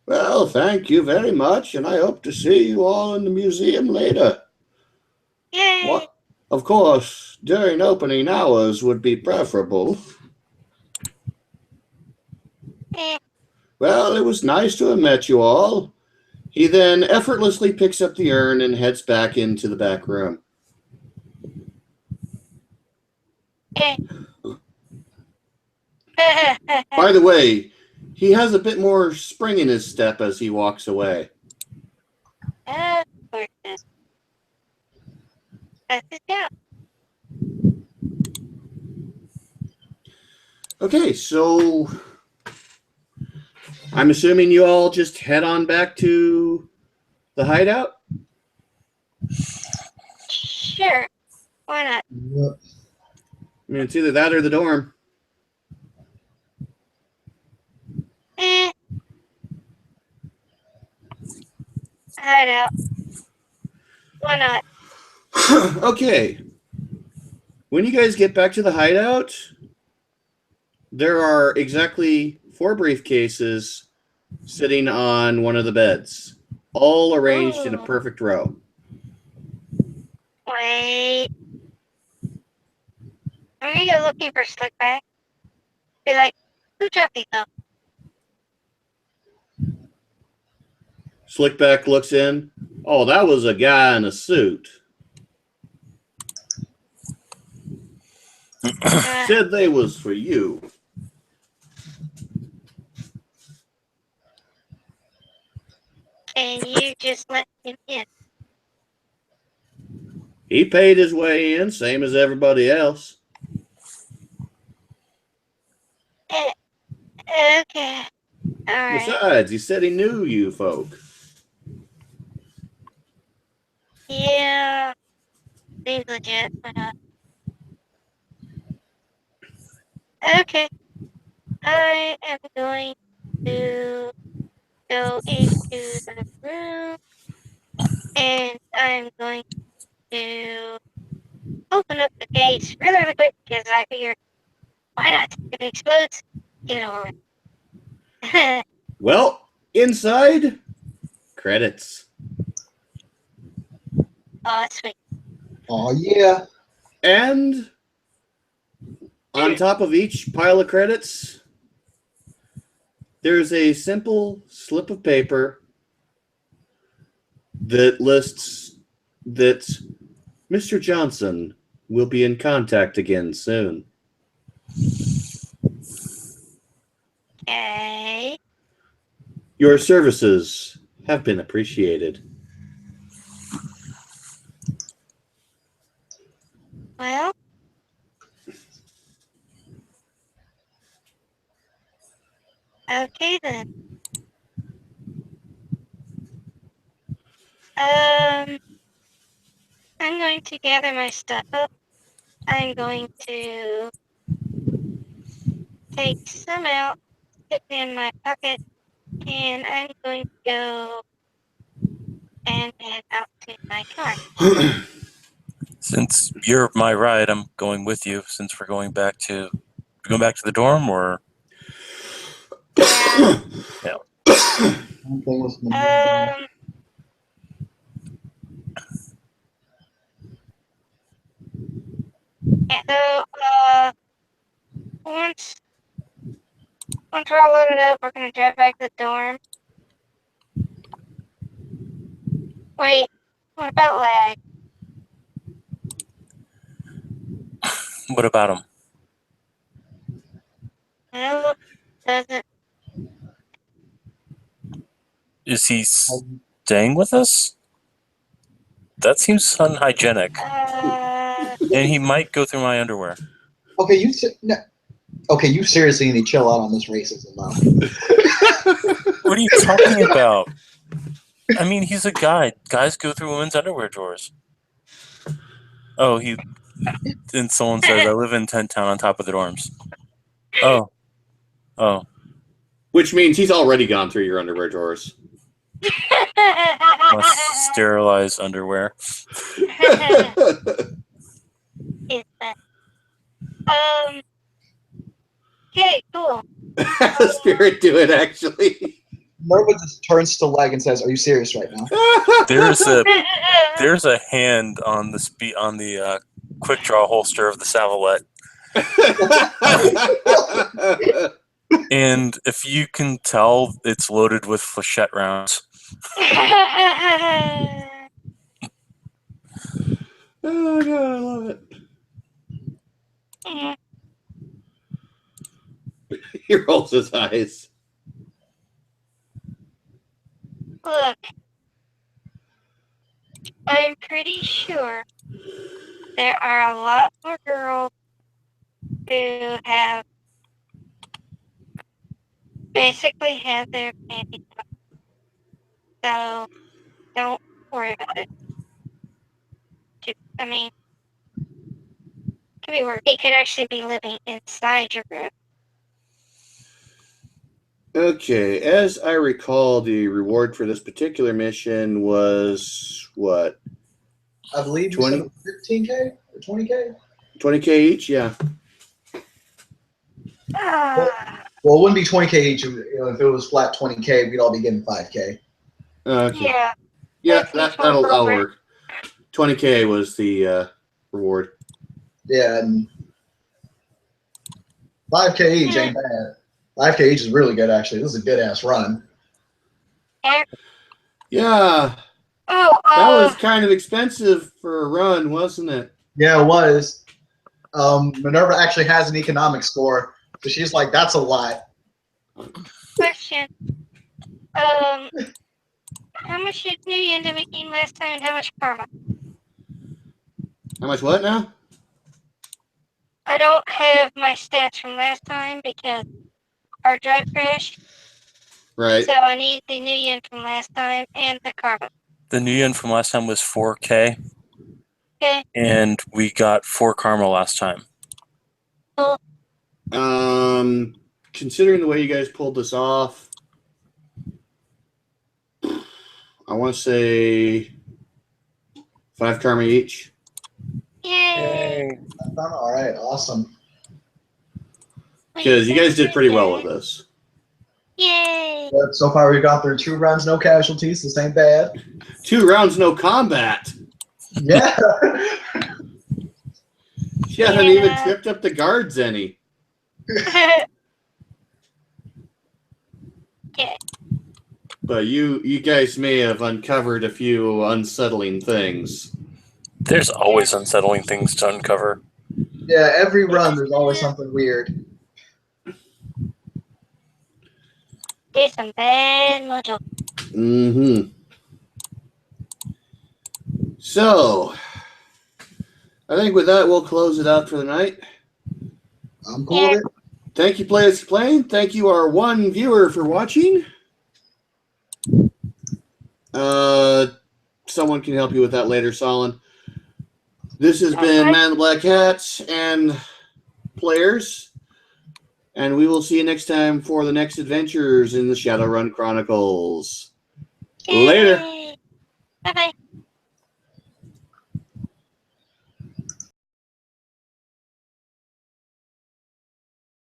Well, thank you very much, and I hope to see you all in the museum later. Yay! What? Of course, during opening hours would be preferable. Well, it was nice to have met you all. He then effortlessly picks up the urn and heads back into the back room. By the way, he has a bit more spring in his step as he walks away. Okay, so I'm assuming you all just head on back to the hideout? Sure. Why not? Yep. I mean, it's either that or the dorm. Hideout. Why not? Okay. When you guys get back to the hideout, there are exactly 4 briefcases sitting on one of the beds, all arranged in a perfect row. Wait. I'm gonna go looking for Slickback. Be like, who dropped these off? Slickback looks in. Oh, that was a guy in a suit. Said they was for you. And you just let him in. He paid his way in, same as everybody else. Okay. Alright. Besides, he said he knew you folk. Yeah. Seems legit, but okay. I am going to go into the room and I'm going to open up the case really, really quick because I figured, why not? If it explodes, get it over with. Well, inside, credits. Oh, sweet. Oh yeah. And on top of each pile of credits, there's a simple slip of paper that lists that Mr. Johnson will be in contact again soon. Okay. Your services have been appreciated. Well. Okay then. I'm going to gather my stuff up. I'm going to take some out, put it in my pocket, and I'm going to go and head out to my car. Since you're my ride, I'm going with you. Since we're going back to the dorm, or Yeah. So, once we're all loaded up, we're gonna drive back to the dorm. Wait, what about lag? what about him? No, doesn't. Is he staying with us? That seems unhygienic. And he might go through my underwear. Okay, you seriously need to chill out on this racism now. What are you talking about? I mean, he's a guy. Guys go through women's underwear drawers. Oh, then someone says, I live in Tent Town on top of the dorms. Oh. Which means he's already gone through your underwear drawers. Must sterilize underwear. Okay, cool. Spirit do it, actually. Nova just turns to Leg and says, "Are you serious right now?" There's a hand on the quick draw holster of the Savalette. And if you can tell, it's loaded with flechette rounds. Oh god, I love it. He rolls his eyes. Look, I'm pretty sure there are a lot more girls who basically have their panties up. So don't worry about it. I mean, it could be worse. It could actually be living inside your group. Okay, as I recall, the reward for this particular mission was what? I believe 20? 15K or 20K. 20K each, yeah. Well, it wouldn't be 20K each. If it was flat 20K, we'd all be getting 5K. Okay. Yeah, that'll work. 20K was the reward. Yeah, and 5K each ain't bad. 5K each is really good, actually. This is a good-ass run. Yeah, Oh, that was kind of expensive for a run, wasn't it? Yeah, it was. Minerva actually has an economic score, so she's like, that's a lot. question. How much did New Year end up making last time, and how much karma? How much what now? I don't have my stats from last time because our drive crashed. Right. So I need the New Yen from last time and the karma. The new yen from last time was 4K, Okay. and we got 4 karma last time. Cool. Considering the way you guys pulled this off, I want to say 5 karma each. Yay! All right, awesome. Because you guys did pretty well with this. Yay! But so far, we've gone through 2 runs, no casualties. This ain't bad. 2 rounds, no combat. Yeah. She hasn't even tripped up the guards any. Yeah. But you guys may have uncovered a few unsettling things. There's always unsettling things to uncover. Yeah, every run, there's always something weird. There's some bad mojo. Mm-hmm. So, I think with that, we'll close it out for the night. I'm cool with it. Thank you, players, for playing. Thank you, our one viewer, for watching. Someone can help you with that later, Solon. This has been Man in the Black Hat and players, and we will see you next time for the next adventures in the Shadowrun Chronicles. Later. Bye-bye.